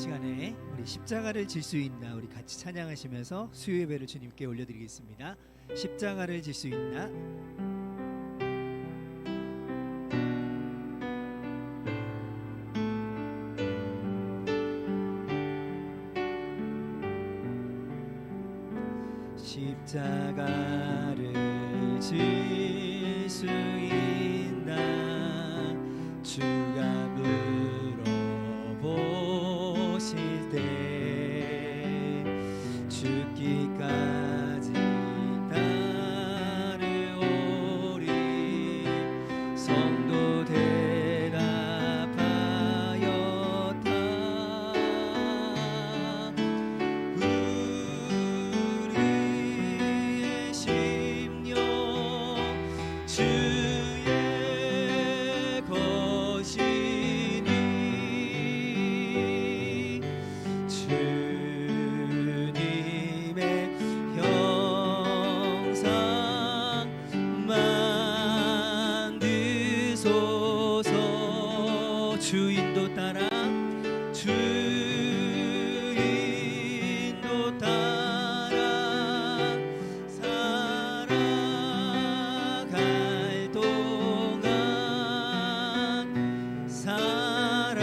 시간에 우리 십자가를 질 수 있나 우리 같이 찬양하시면서 수요 예배를 주님께 올려드리겠습니다. 십자가를 질 수 있나. 십자가를 질 수 있나 주가 물어보실 때 죽기까지 따르오리. 성도 대답하였다. 우리의 심령 주의 것이니 주님의 형상 만드소서. 주인도 따라 주인도 따라 살아갈 동안 사랑과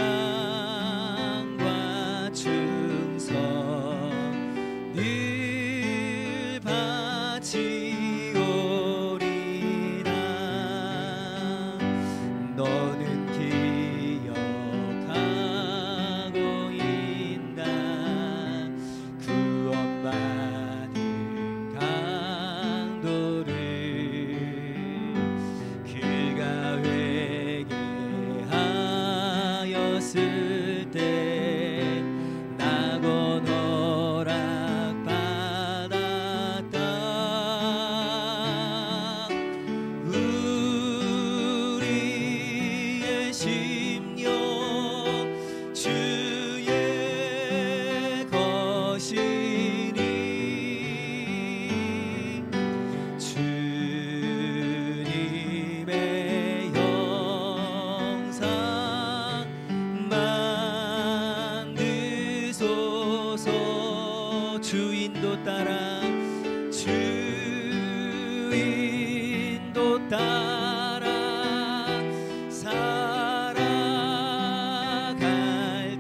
충성 늘 바치오리라. 너는 기억하고 있나 구원받은 강도를. 그가 회개하였을 때 낙원 허락받았다. 우리의 심령 주의 것이니 주님의 형상 만드소서. 주인도 따라 주인도 따라 살아갈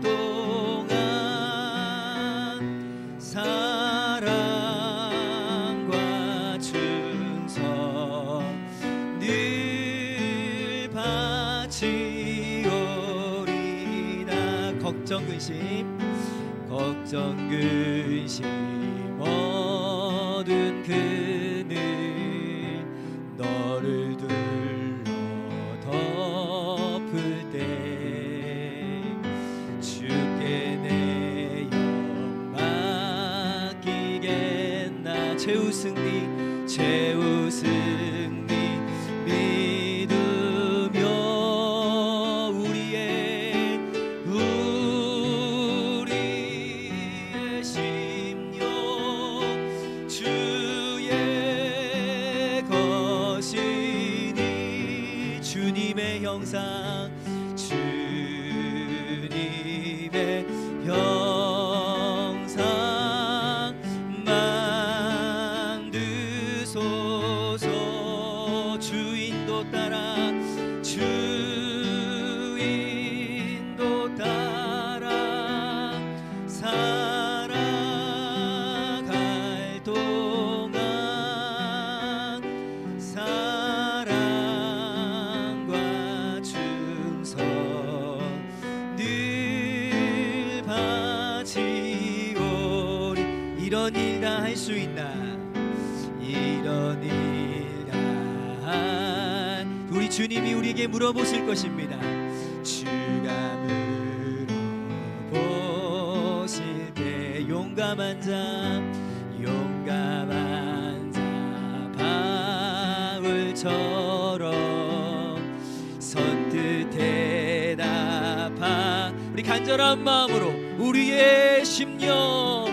동안 사랑과 충성 늘 바치오리라. 걱정 근심 어두운 그늘 너를 둘러 덮을 때 주께 내 영 맡기겠나. 최후 승리 믿으며 우리의 심령 주의 것이니 주님의 형상 주님의 형상 만드소서. 주인도 따라 주인도 따라 살아갈 동안 사랑과 충성 늘 바치오리. 이런 일 다 할 수 있나. 이런 일 다 우리 주님이 우리에게 물어보실 것입니다. 주가 물어보실 때 용감한 자 바울처럼 선뜻 대답하. 우리 간절한 마음으로 우리의 심령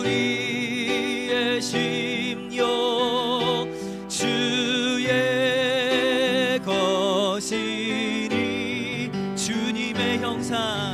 우리의 심령 주의 것이니 주님의 형상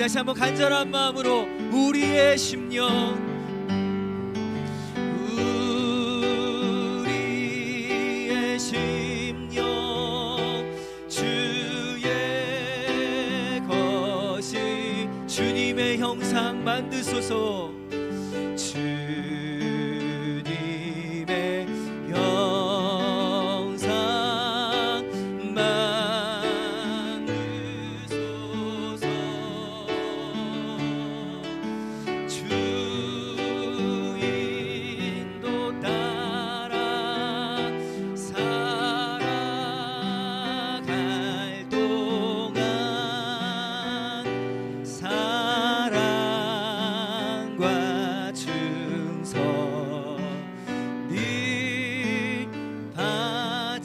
다시 한번 간절한 마음으로 우리의 심령, 우리의 심령 주의 것이 주님의 형상 만드소서. 주님의 형상 만드소서. 주 인도 따라 살아갈 동안 사랑과 충성이 바치오리라.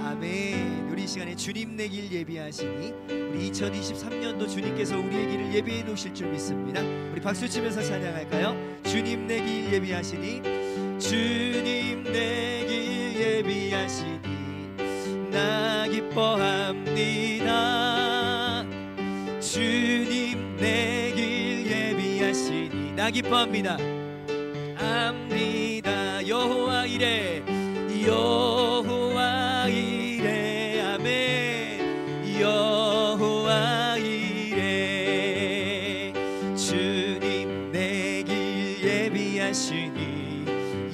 아멘. 우리 이 시간에 주님 내 길 예비하시니, 우리 2023년도 주님께서 우리의 길을 예비해 놓으실 줄 믿습니다. 우리 박수 치면서 찬양할까요? 주님 내 길 예비하시니, 주님 내 길 예비하시니 나 기뻐합니다. 주님 내 길 예비하시니 나 기뻐합니다. 압니다. 여호와 이레, 여호와 이레. 아멘. 여호와 이레. 주님 내 길 예비하시니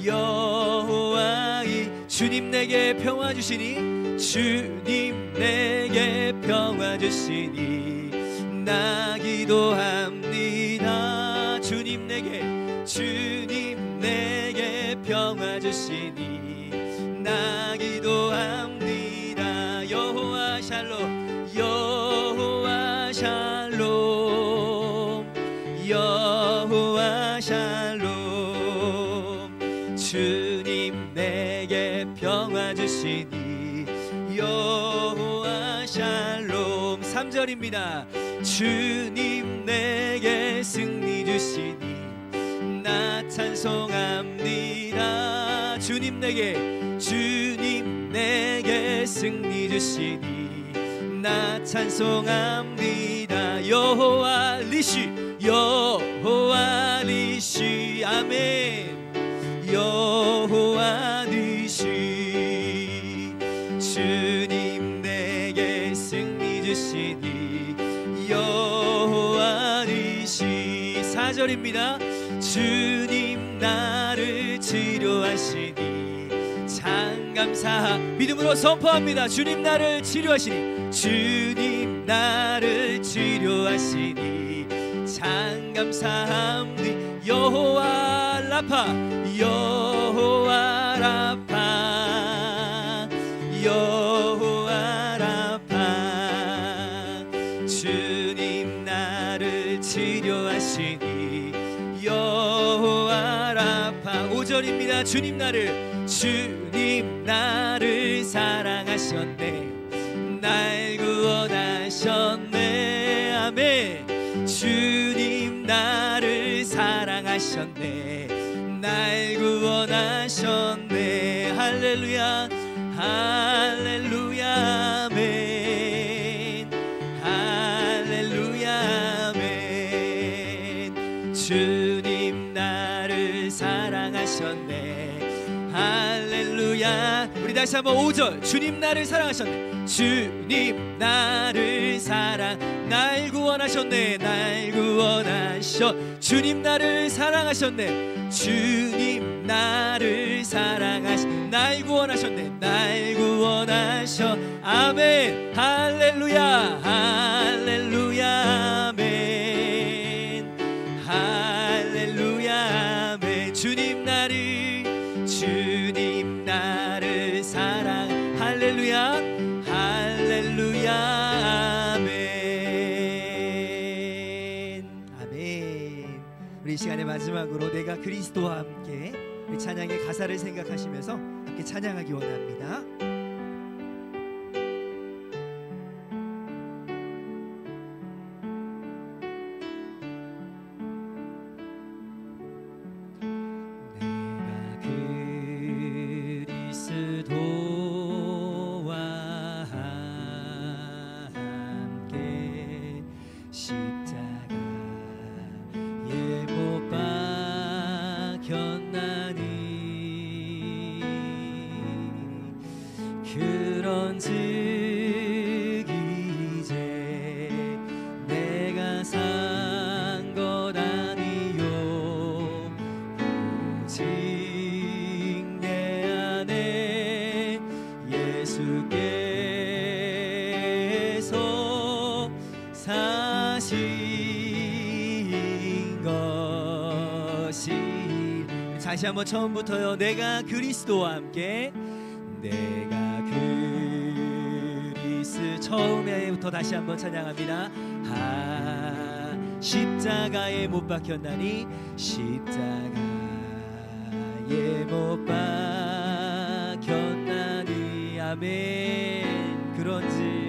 여호와 이. 주님 내게 평화 주시니, 주님 내게 평화 주시니 나 기도합니다. 주님 내게 평화 주시니 나 기도합니다. 여호와 샬롬, 여호와 샬롬, 여호와 샬롬. 주님 내게 평화 주시니 여호와 샬롬. 3절입니다. 주님 내게 승리 주시니 나 찬송합니다. 주님 내게 승리 주시니 나 찬송합니다. 여호와 리시, 여호와 리시. 아멘. 여호와 리시. 주님 내게 승리 주시니 여호와 리시. 4절입니다. 주님 나를 치료하시니 참감사. 믿음으로 선포합니다. 주님 나를 치료하시니, 주님 나를 치료하시니 참감사합니다. 여호와 라파, 여호와 라파, 여호와 라파. 주님 나를 치료하시니 여호와 라파. 5절입니다. 주님 나를 사랑하셨네, 날 구원하셨네. 아멘. 주님 나를 사랑하셨네, 날 구원하셨네. 할렐루야, 할렐루야. 아멘. 할렐루야. 아멘. 주님 나를 사랑하셨네. 할렐루야. 우리 다시 한번 5절. 주님 나를 사랑하셨네, 주님 나를 날 구원하셨네, 날 구원하셨. 주님 나를 사랑하셨네, 주님 나를 날 구원하셨네, 날 구원하셨. 아멘. 할렐루야, 할렐루야. 아멘. 할렐루야. 아멘. 주님 나를 사랑. 할렐루야, 할렐루야. 아멘. 아멘. 우리 이 시간의 마지막으로 내가 그리스도와 함께, 우리 찬양의 가사를 생각하시면서 함께 찬양하기 원합니다. 내가 그리스도와 사신 것이. 다시 한번 처음부터요. 내가 그리스도와 함께, 내가 그리스. 처음에부터 다시 한번 찬양합니다. 십자가에 못 박혔나니, 십자가에 못 박혔나니. 아멘. 그런즉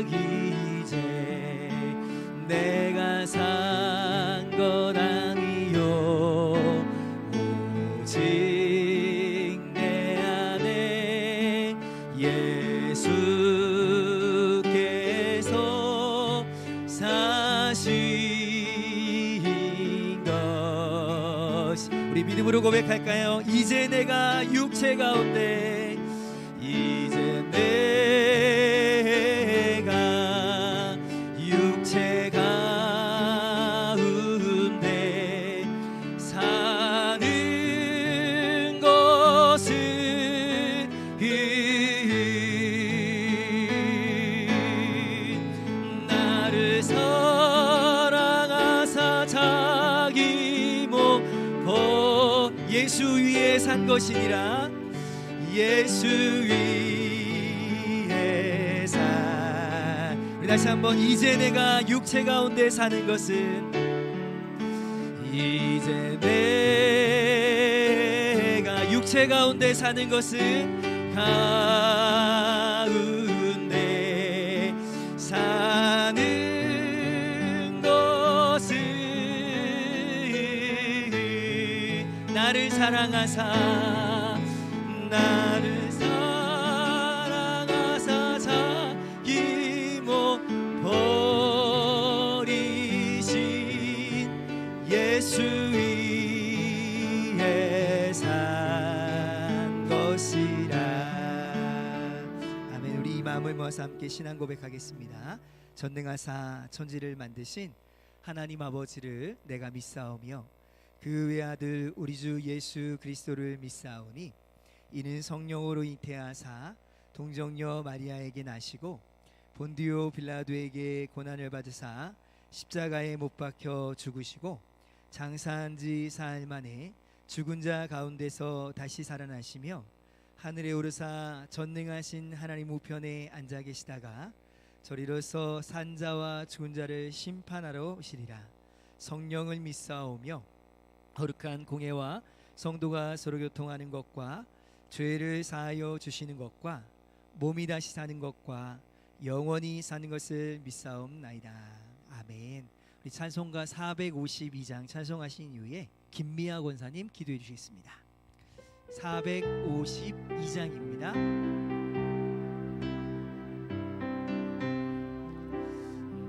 이제 내가 산 것 아니요, 오직 내 안에 예수께서 사신 것. 우리 믿음으로 고백할까요? 이제 내가 육체 가운데, 이제 내가 육체 가운데 사는 것은 나를 사랑하사 자기 몸 예수 위에 산 것이니라. 예수 위에 산. 우리 다시 한번. 이제 내가 육체 가운데 사는 것은, 이제 내가 육체 가운데 사는 것은, 가운데 사는 것은 나를 사랑하사, 나를 사랑하사 자기 몸 버리신 예수 위에 산 것이라. 아멘. 우리 이 마음을 모아서 함께 신앙 고백하겠습니다. 전능하사 천지를 만드신 하나님 아버지를 내가 믿사오며 그 외아들 우리 주 예수 그리스도를 믿사오니, 이는 성령으로 잉태하사 동정녀 마리아에게 나시고 본디오 빌라도에게 고난을 받으사 십자가에 못 박혀 죽으시고 장사한 지 사흘 만에 죽은 자 가운데서 다시 살아나시며 하늘에 오르사 전능하신 하나님 우편에 앉아 계시다가 저리로서 산자와 죽은 자를 심판하러 오시리라. 성령을 믿사오며 거룩한 공회와 성도가 서로 교통하는 것과 죄를 사하여 주시는 것과 몸이 다시 사는 것과 영원히 사는 것을 믿사옵나이다. 아멘. 우리 찬송가 452장 찬송하신 이후에 김미아 권사님 기도해 주시겠습니다. 452장입니다.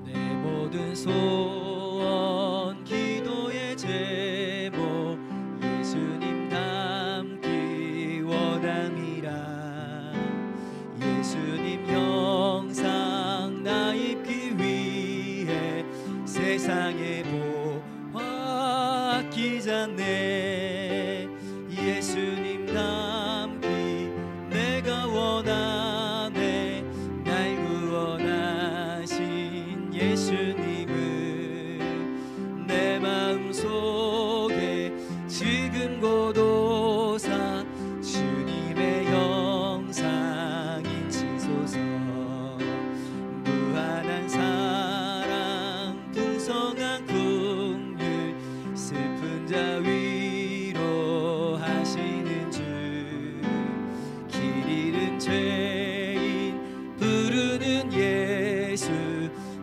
내 모든 소원 기도의 제목 예수님 닮기 원함이라. 예수님 형상 나 입기 위해 세상에 보아 아끼잖네. 예수님 닮기 내가 원하네. 날 구원하신 예수님을 내 마음속에 지금 고도사 주님의 형상 인치소서. 무한한 사랑 풍성한 긍휼 슬픈 자 위로하시는 주. 길 잃은 죄인 부르는 예수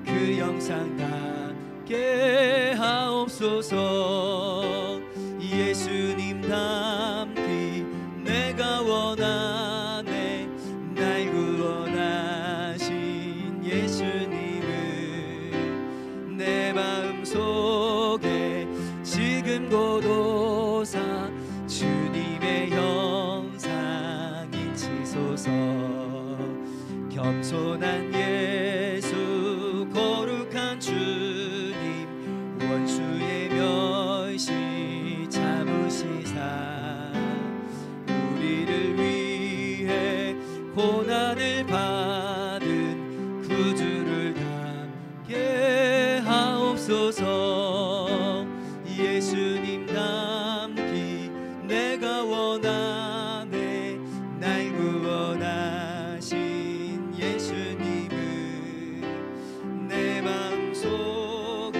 그 형상 닮게 하옵소서. 예수님 닮기 내가 원하네. 날 구원하신 예수님을 내 마음속에 지금 고도사 주님의 형상 인치소서. 겸손한 예수 거룩한 주님 원수의 멸시 참으시사 우리를 위해 고난을 받은 구주를 닮게 하옵소서. 예수님 닮기 내가 원하네. 날 구원하신 예수님을 내 마음속에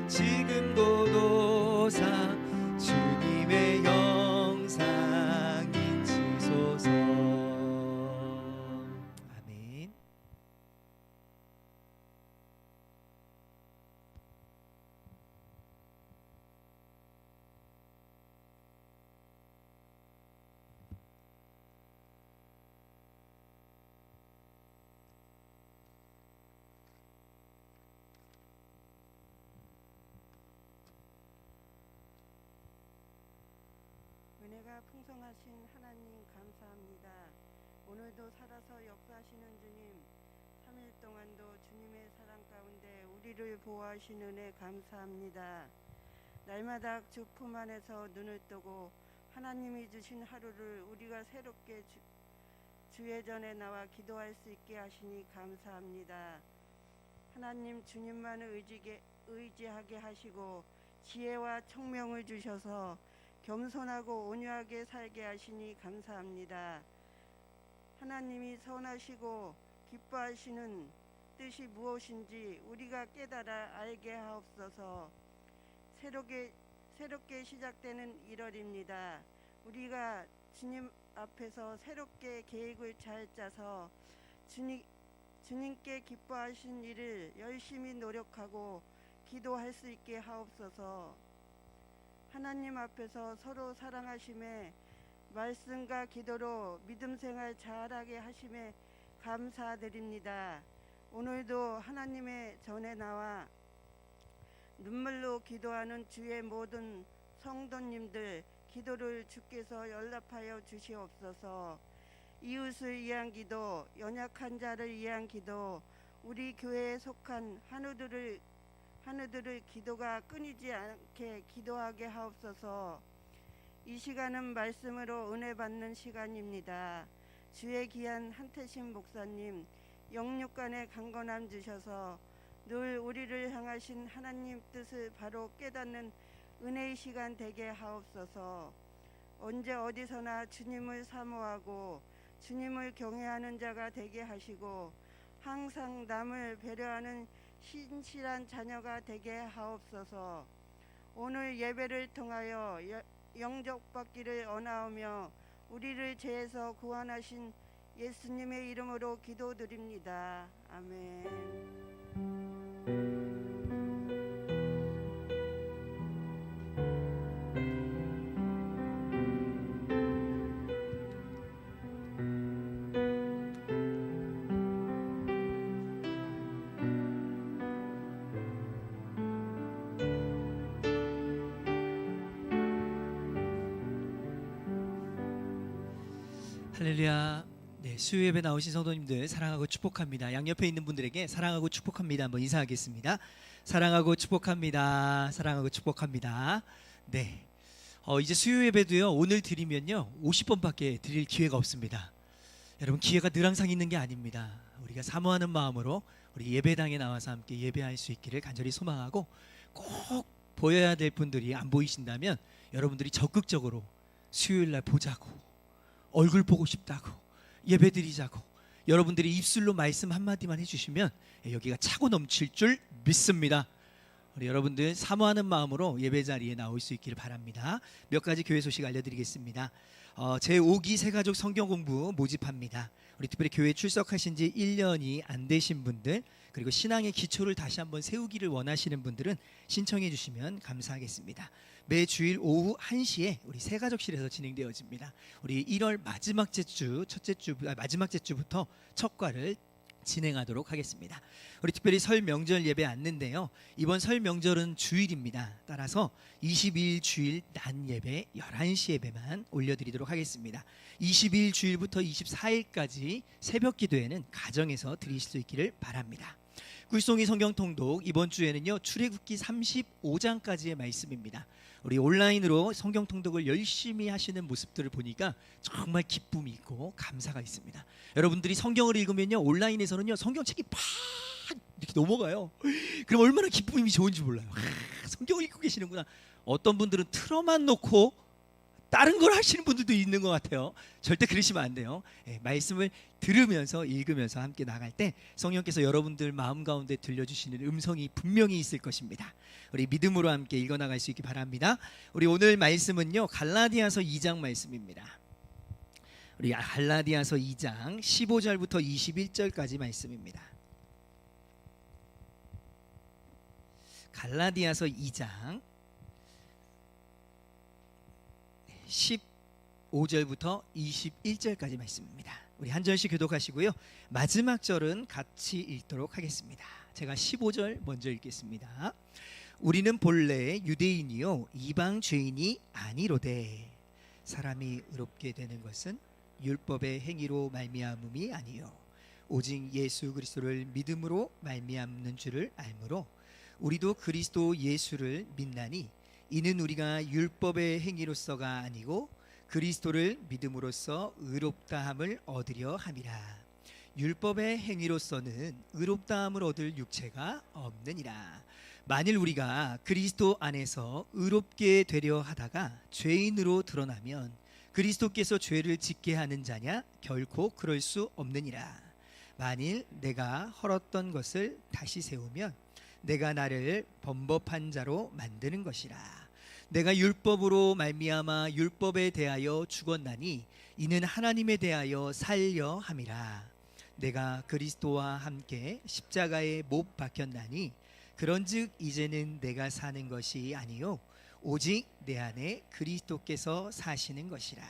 지금 고도사 주님의 영상 인치소서. 아멘. 은혜가 풍성하신 하나님 감사합니다. 오늘도 살아서 역사하시는 주님, 3일 동안도 주님의 사랑 가운데 우리를 보호하신 은혜 감사합니다. 날마다 주 품 안에서 눈을 뜨고 하나님이 주신 하루를 우리가 새롭게 주의 전에 나와 기도할 수 있게 하시니 감사합니다. 하나님, 주님만을 의지하게 하시고 지혜와 총명을 주셔서 겸손하고 온유하게 살게 하시니 감사합니다. 하나님이 선하시고 기뻐하시는 뜻이 무엇인지 우리가 깨달아 알게 하옵소서. 새롭게 시작되는 1월입니다. 우리가 주님 앞에서 새롭게 계획을 잘 짜서 주님께 기뻐하신 일을 열심히 노력하고 기도할 수 있게 하옵소서. 하나님 앞에서 서로 사랑하심에 말씀과 기도로 믿음 생활 잘하게 하심에 감사드립니다. 오늘도 하나님의 전에 나와 눈물로 기도하는 주의 모든 성도님들 기도를 주께서 연락하여 주시옵소서. 이웃을 위한 기도, 연약한 자를 위한 기도, 우리 교회에 속한 한우들을 기도가 끊이지 않게 기도하게 하옵소서. 이 시간은 말씀으로 은혜 받는 시간입니다. 주의 귀한 한태신 목사님 영육간의 강건함 주셔서 늘 우리를 향하신 하나님 뜻을 바로 깨닫는 은혜의 시간 되게 하옵소서. 언제 어디서나 주님을 사모하고 주님을 경외하는 자가 되게 하시고 항상 남을 배려하는 신실한 자녀가 되게 하옵소서. 오늘 예배를 통하여 영접받기를 원하오며 우리를 죄에서 구원하신 예수님의 이름으로 기도드립니다. 아멘. 할렐루야. 네, 수요 예배 나오신 성도님들 사랑하고 축복합니다. 양옆에 있는 분들에게 사랑하고 축복합니다 한번 인사하겠습니다. 사랑하고 축복합니다. 사랑하고 축복합니다. 네, 이제 수요 예배도요 오늘 드리면요 50번밖에 드릴 기회가 없습니다. 여러분, 기회가 늘 항상 있는 게 아닙니다. 우리가 사모하는 마음으로 우리 예배당에 나와서 함께 예배할 수 있기를 간절히 소망하고, 꼭 보여야 될 분들이 안 보이신다면 여러분들이 적극적으로 수요일날 보자고, 얼굴 보고 싶다고, 예배드리자고 여러분들이 입술로 말씀 한마디만 해주시면 여기가 차고 넘칠 줄 믿습니다. 우리 여러분들 사모하는 마음으로 예배 자리에 나올 수 있기를 바랍니다. 몇 가지 교회 소식 알려드리겠습니다. 제5기 새가족 성경 공부 모집합니다. 우리 특별히 교회 출석하신 지 1년이 안 되신 분들, 그리고 신앙의 기초를 다시 한번 세우기를 원하시는 분들은 신청해 주시면 감사하겠습니다. 매 주일 오후 1시에 우리 새가족실에서 진행되어집니다. 우리 1월 마지막 주부터 첫 과를 진행하도록 하겠습니다. 우리 특별히 설 명절 예배 안내인데요, 이번 설 명절은 주일입니다. 따라서 22일 주일 낮 예배 11시 예배만 올려드리도록 하겠습니다. 22일 주일부터 24일까지 새벽 기도회는 가정에서 드리실 수 있기를 바랍니다. 꿀송이 성경 통독 이번 주에는요 출애굽기 35장까지의 말씀입니다. 우리 온라인으로 성경 통독을 열심히 하시는 모습들을 보니까 정말 기쁨이 있고 감사가 있습니다. 여러분들이 성경을 읽으면요 온라인에서는요 성경책이 팍 이렇게 넘어가요. 그럼 얼마나 기쁨이 좋은지 몰라요. 성경을 읽고 계시는구나. 어떤 분들은 틀어만 놓고 다른 걸 하시는 분들도 있는 것 같아요. 절대 그러시면 안 돼요. 말씀을 들으면서 읽으면서 함께 나갈 때 성령께서 여러분들 마음 가운데 들려주시는 음성이 분명히 있을 것입니다. 우리 믿음으로 함께 읽어나갈 수 있기 바랍니다. 우리 오늘 말씀은요 갈라디아서 2장 말씀입니다. 우리 갈라디아서 2장 15절부터 21절까지 말씀입니다. 갈라디아서 2장 15절부터 21절까지 말씀입니다. 우리 한 절씩 교독하시고요. 마지막 절은 같이 읽도록 하겠습니다. 제가 15절 먼저 읽겠습니다. 우리는 본래 유대인이요 이방 죄인이 아니로되 사람이 의롭게 되는 것은 율법의 행위로 말미암음이 아니요 오직 예수 그리스도를 믿음으로 말미암는 줄을 알므로 우리도 그리스도 예수를 믿나니 이는 우리가 율법의 행위로서가 아니고 그리스도를 믿음으로써 의롭다함을 얻으려 함이라. 율법의 행위로서는 의롭다함을 얻을 육체가 없느니라. 만일 우리가 그리스도 안에서 의롭게 되려 하다가 죄인으로 드러나면 그리스도께서 죄를 짓게 하는 자냐? 결코 그럴 수 없느니라. 만일 내가 헐었던 것을 다시 세우면 내가 나를 범법한 자로 만드는 것이라. 내가 율법으로 말미암아 율법에 대하여 죽었나니 이는 하나님에 대하여 살려 함이라. 내가 그리스도와 함께 십자가에 못 박혔나니 그런즉 이제는 내가 사는 것이 아니요 오직 내 안에 그리스도께서 사시는 것이라.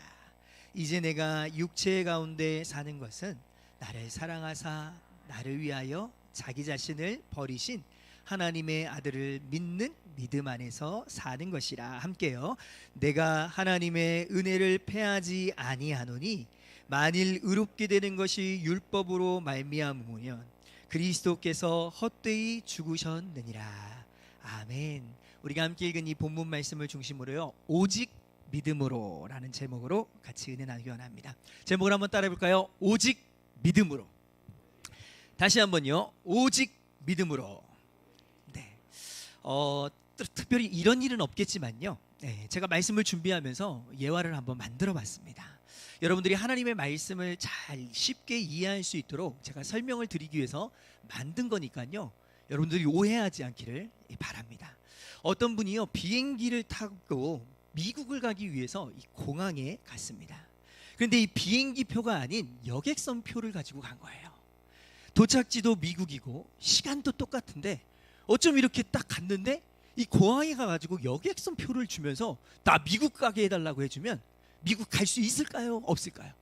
이제 내가 육체 가운데 사는 것은 나를 사랑하사 나를 위하여 자기 자신을 버리신 하나님의 아들을 믿는 믿음 안에서 사는 것이라. 함께요. 내가 하나님의 은혜를 패하지 아니하노니 만일 의롭게 되는 것이 율법으로 말미암으면 그리스도께서 헛되이 죽으셨느니라. 아멘. 우리가 함께 읽은 이 본문 말씀을 중심으로요 오직 믿음으로 라는 제목으로 같이 은혜 나누기 원합니다. 제목을 한번 따라해 볼까요? 오직 믿음으로. 다시 한번요. 오직 믿음으로. 특별히 이런 일은 없겠지만요 제가 말씀을 준비하면서 예화를 한번 만들어 봤습니다. 여러분들이 하나님의 말씀을 잘 쉽게 이해할 수 있도록 제가 설명을 드리기 위해서 만든 거니까요 여러분들이 오해하지 않기를 바랍니다. 어떤 분이요 비행기를 타고 미국을 가기 위해서 이 공항에 갔습니다. 그런데 이 비행기 표가 아닌 여객선 표를 가지고 간 거예요. 도착지도 미국이고 시간도 똑같은데 어쩜 이렇게 딱 갔는데 이 공항에 가가지고 여객선 표를 주면서 나 미국 가게 해달라고 해주면 미국 갈 수 있을까요? 없을까요?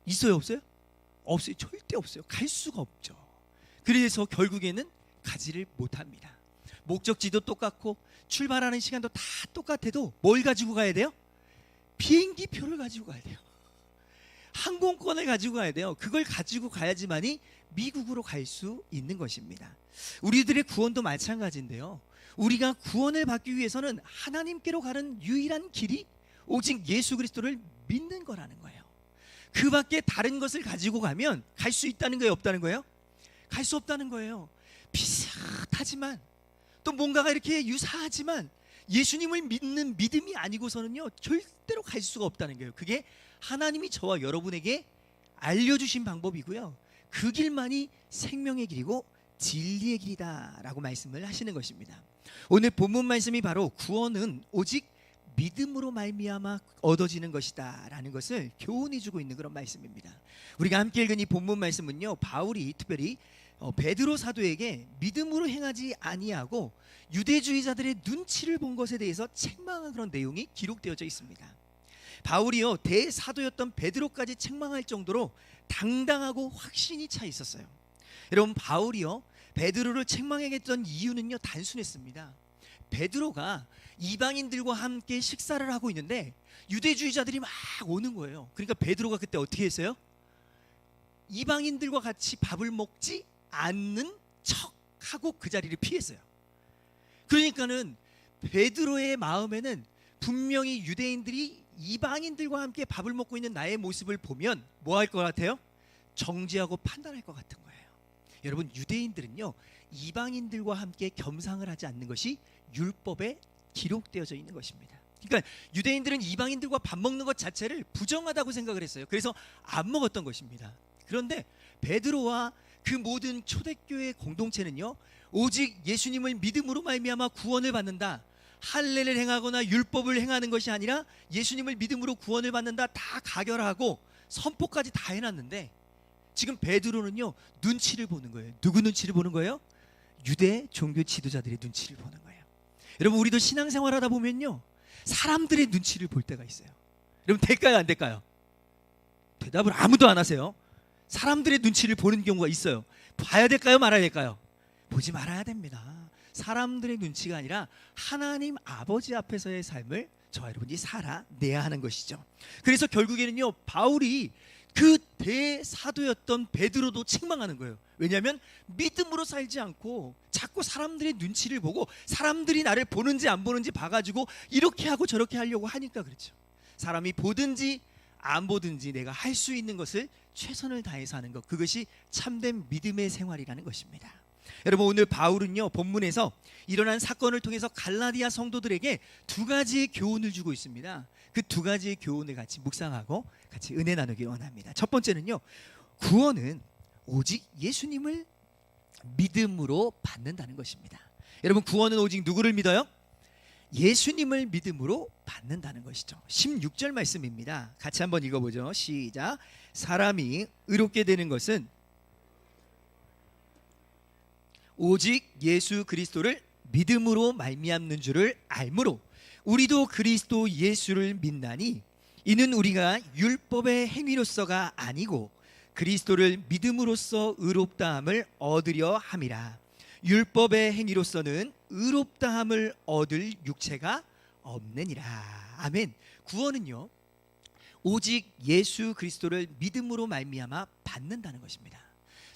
있어요? 없어요? 없어요. 절대 없어요. 갈 수가 없죠. 그래서 결국에는 가지를 못합니다. 목적지도 똑같고 출발하는 시간도 다 똑같아도 뭘 가지고 가야 돼요? 비행기 표를 가지고 가야 돼요. 항공권을 가지고 가야 돼요. 그걸 가지고 가야지만이 미국으로 갈 수 있는 것입니다. 우리들의 구원도 마찬가지인데요. 우리가 구원을 받기 위해서는 하나님께로 가는 유일한 길이 오직 예수 그리스도를 믿는 거라는 거예요. 그 밖에 다른 것을 가지고 가면 갈 수 있다는 거예요? 없다는 거예요? 갈 수 없다는 거예요. 비슷하지만 또 뭔가가 이렇게 유사하지만 예수님을 믿는 믿음이 아니고서는요 절대로 갈 수가 없다는 거예요. 그게 하나님이 저와 여러분에게 알려주신 방법이고요 그 길만이 생명의 길이고 진리의 길이다 라고 말씀을 하시는 것입니다. 오늘 본문 말씀이 바로 구원은 오직 믿음으로 말미암아 얻어지는 것이다 라는 것을 교훈해 주고 있는 그런 말씀입니다. 우리가 함께 읽은 이 본문 말씀은요 바울이 특별히 베드로 사도에게 믿음으로 행하지 아니하고 유대주의자들의 눈치를 본 것에 대해서 책망한 그런 내용이 기록되어져 있습니다. 바울이요 대사도였던 베드로까지 책망할 정도로 당당하고 확신이 차 있었어요. 여러분 바울이요 베드로를 책망하겠던 이유는요 단순했습니다. 베드로가 이방인들과 함께 식사를 하고 있는데 유대주의자들이 막 오는 거예요. 그러니까 베드로가 그때 어떻게 했어요? 이방인들과 같이 밥을 먹지 않는 척하고 그 자리를 피했어요. 그러니까는 베드로의 마음에는 분명히 유대인들이 이방인들과 함께 밥을 먹고 있는 나의 모습을 보면 뭐 할 것 같아요? 정죄하고 판단할 것 같은 거예요. 여러분, 유대인들은요, 이방인들과 함께 겸상을 하지 않는 것이 율법에 기록되어져 있는 것입니다. 그러니까 유대인들은 이방인들과 밥 먹는 것 자체를 부정하다고 생각을 했어요. 그래서 안 먹었던 것입니다. 그런데 베드로와 그 모든 초대교회 공동체는요, 오직 예수님을 믿음으로 말미암아 구원을 받는다, 할례를 행하거나 율법을 행하는 것이 아니라 예수님을 믿음으로 구원을 받는다, 다 가결하고 선포까지 다 해놨는데, 지금 베드로는요, 눈치를 보는 거예요. 누구 눈치를 보는 거예요? 유대 종교 지도자들의 눈치를 보는 거예요. 여러분, 우리도 신앙생활 하다 보면요, 사람들의 눈치를 볼 때가 있어요. 여러분, 될까요, 안 될까요? 대답을 아무도 안 하세요. 사람들의 눈치를 보는 경우가 있어요. 봐야 될까요, 말아야 될까요? 보지 말아야 됩니다. 사람들의 눈치가 아니라 하나님 아버지 앞에서의 삶을 저와 여러분이 살아내야 하는 것이죠. 그래서 결국에는요, 바울이 그 대사도였던 베드로도 책망하는 거예요. 왜냐하면 믿음으로 살지 않고 자꾸 사람들의 눈치를 보고 사람들이 나를 보는지 안 보는지 봐가지고 이렇게 하고 저렇게 하려고 하니까 그렇죠. 사람이 보든지 안 보든지 내가 할 수 있는 것을 최선을 다해서 하는 것, 그것이 참된 믿음의 생활이라는 것입니다. 여러분, 오늘 바울은요, 본문에서 일어난 사건을 통해서 갈라디아 성도들에게 두 가지의 교훈을 주고 있습니다. 그 두 가지의 교훈을 같이 묵상하고 같이 은혜 나누기 원합니다. 첫 번째는요, 구원은 오직 예수님을 믿음으로 받는다는 것입니다. 여러분, 구원은 오직 누구를 믿어요? 예수님을 믿음으로 받는다는 것이죠. 16절 말씀입니다. 같이 한번 읽어보죠. 시작. 사람이 의롭게 되는 것은 오직 예수 그리스도를 믿음으로 말미암는 줄을 알므로 우리도 그리스도 예수를 믿나니 이는 우리가 율법의 행위로서가 아니고 그리스도를 믿음으로써 의롭다함을 얻으려 함이라. 율법의 행위로서는 의롭다함을 얻을 육체가 없느니라. 아멘. 구원은요, 오직 예수 그리스도를 믿음으로 말미암아 받는다는 것입니다.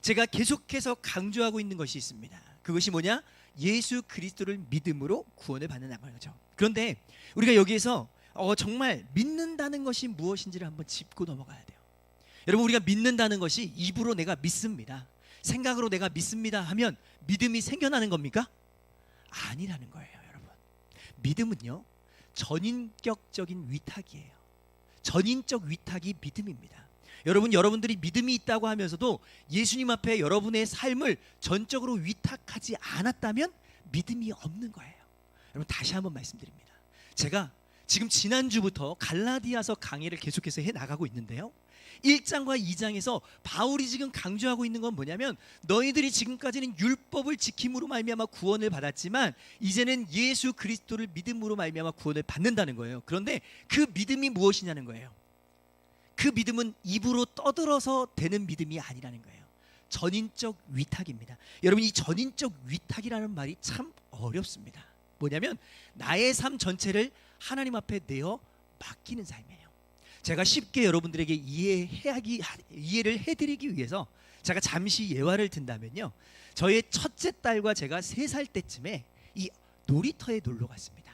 제가 계속해서 강조하고 있는 것이 있습니다. 그것이 뭐냐? 예수 그리스도를 믿음으로 구원을 받는다는 거죠. 그런데 우리가 여기에서 정말 믿는다는 것이 무엇인지를 한번 짚고 넘어가야 돼요. 여러분, 우리가 믿는다는 것이 입으로 내가 믿습니다, 생각으로 내가 믿습니다 하면 믿음이 생겨나는 겁니까? 아니라는 거예요. 여러분, 믿음은요, 전인격적인 위탁이에요. 전인적 위탁이 믿음입니다. 여러분, 여러분들이 믿음이 있다고 하면서도 예수님 앞에 여러분의 삶을 전적으로 위탁하지 않았다면 믿음이 없는 거예요. 여러분, 다시 한번 말씀드립니다. 제가 지금 지난주부터 갈라디아서 강의를 계속해서 해나가고 있는데요, 1장과 2장에서 바울이 지금 강조하고 있는 건 뭐냐면, 너희들이 지금까지는 율법을 지킴으로 말미암아 구원을 받았지만 이제는 예수 그리스도를 믿음으로 말미암아 구원을 받는다는 거예요. 그런데 그 믿음이 무엇이냐는 거예요. 그 믿음은 입으로 떠들어서 되는 믿음이 아니라는 거예요. 전인적 위탁입니다. 여러분, 이 전인적 위탁이라는 말이 참 어렵습니다. 뭐냐면 나의 삶 전체를 하나님 앞에 내어 맡기는 삶이에요. 제가 쉽게 여러분들에게 이해를 해드리기 위해서 제가 잠시 예화를 든다면요, 저의 첫째 딸과 제가 3살 때쯤에 이 놀이터에 놀러 갔습니다.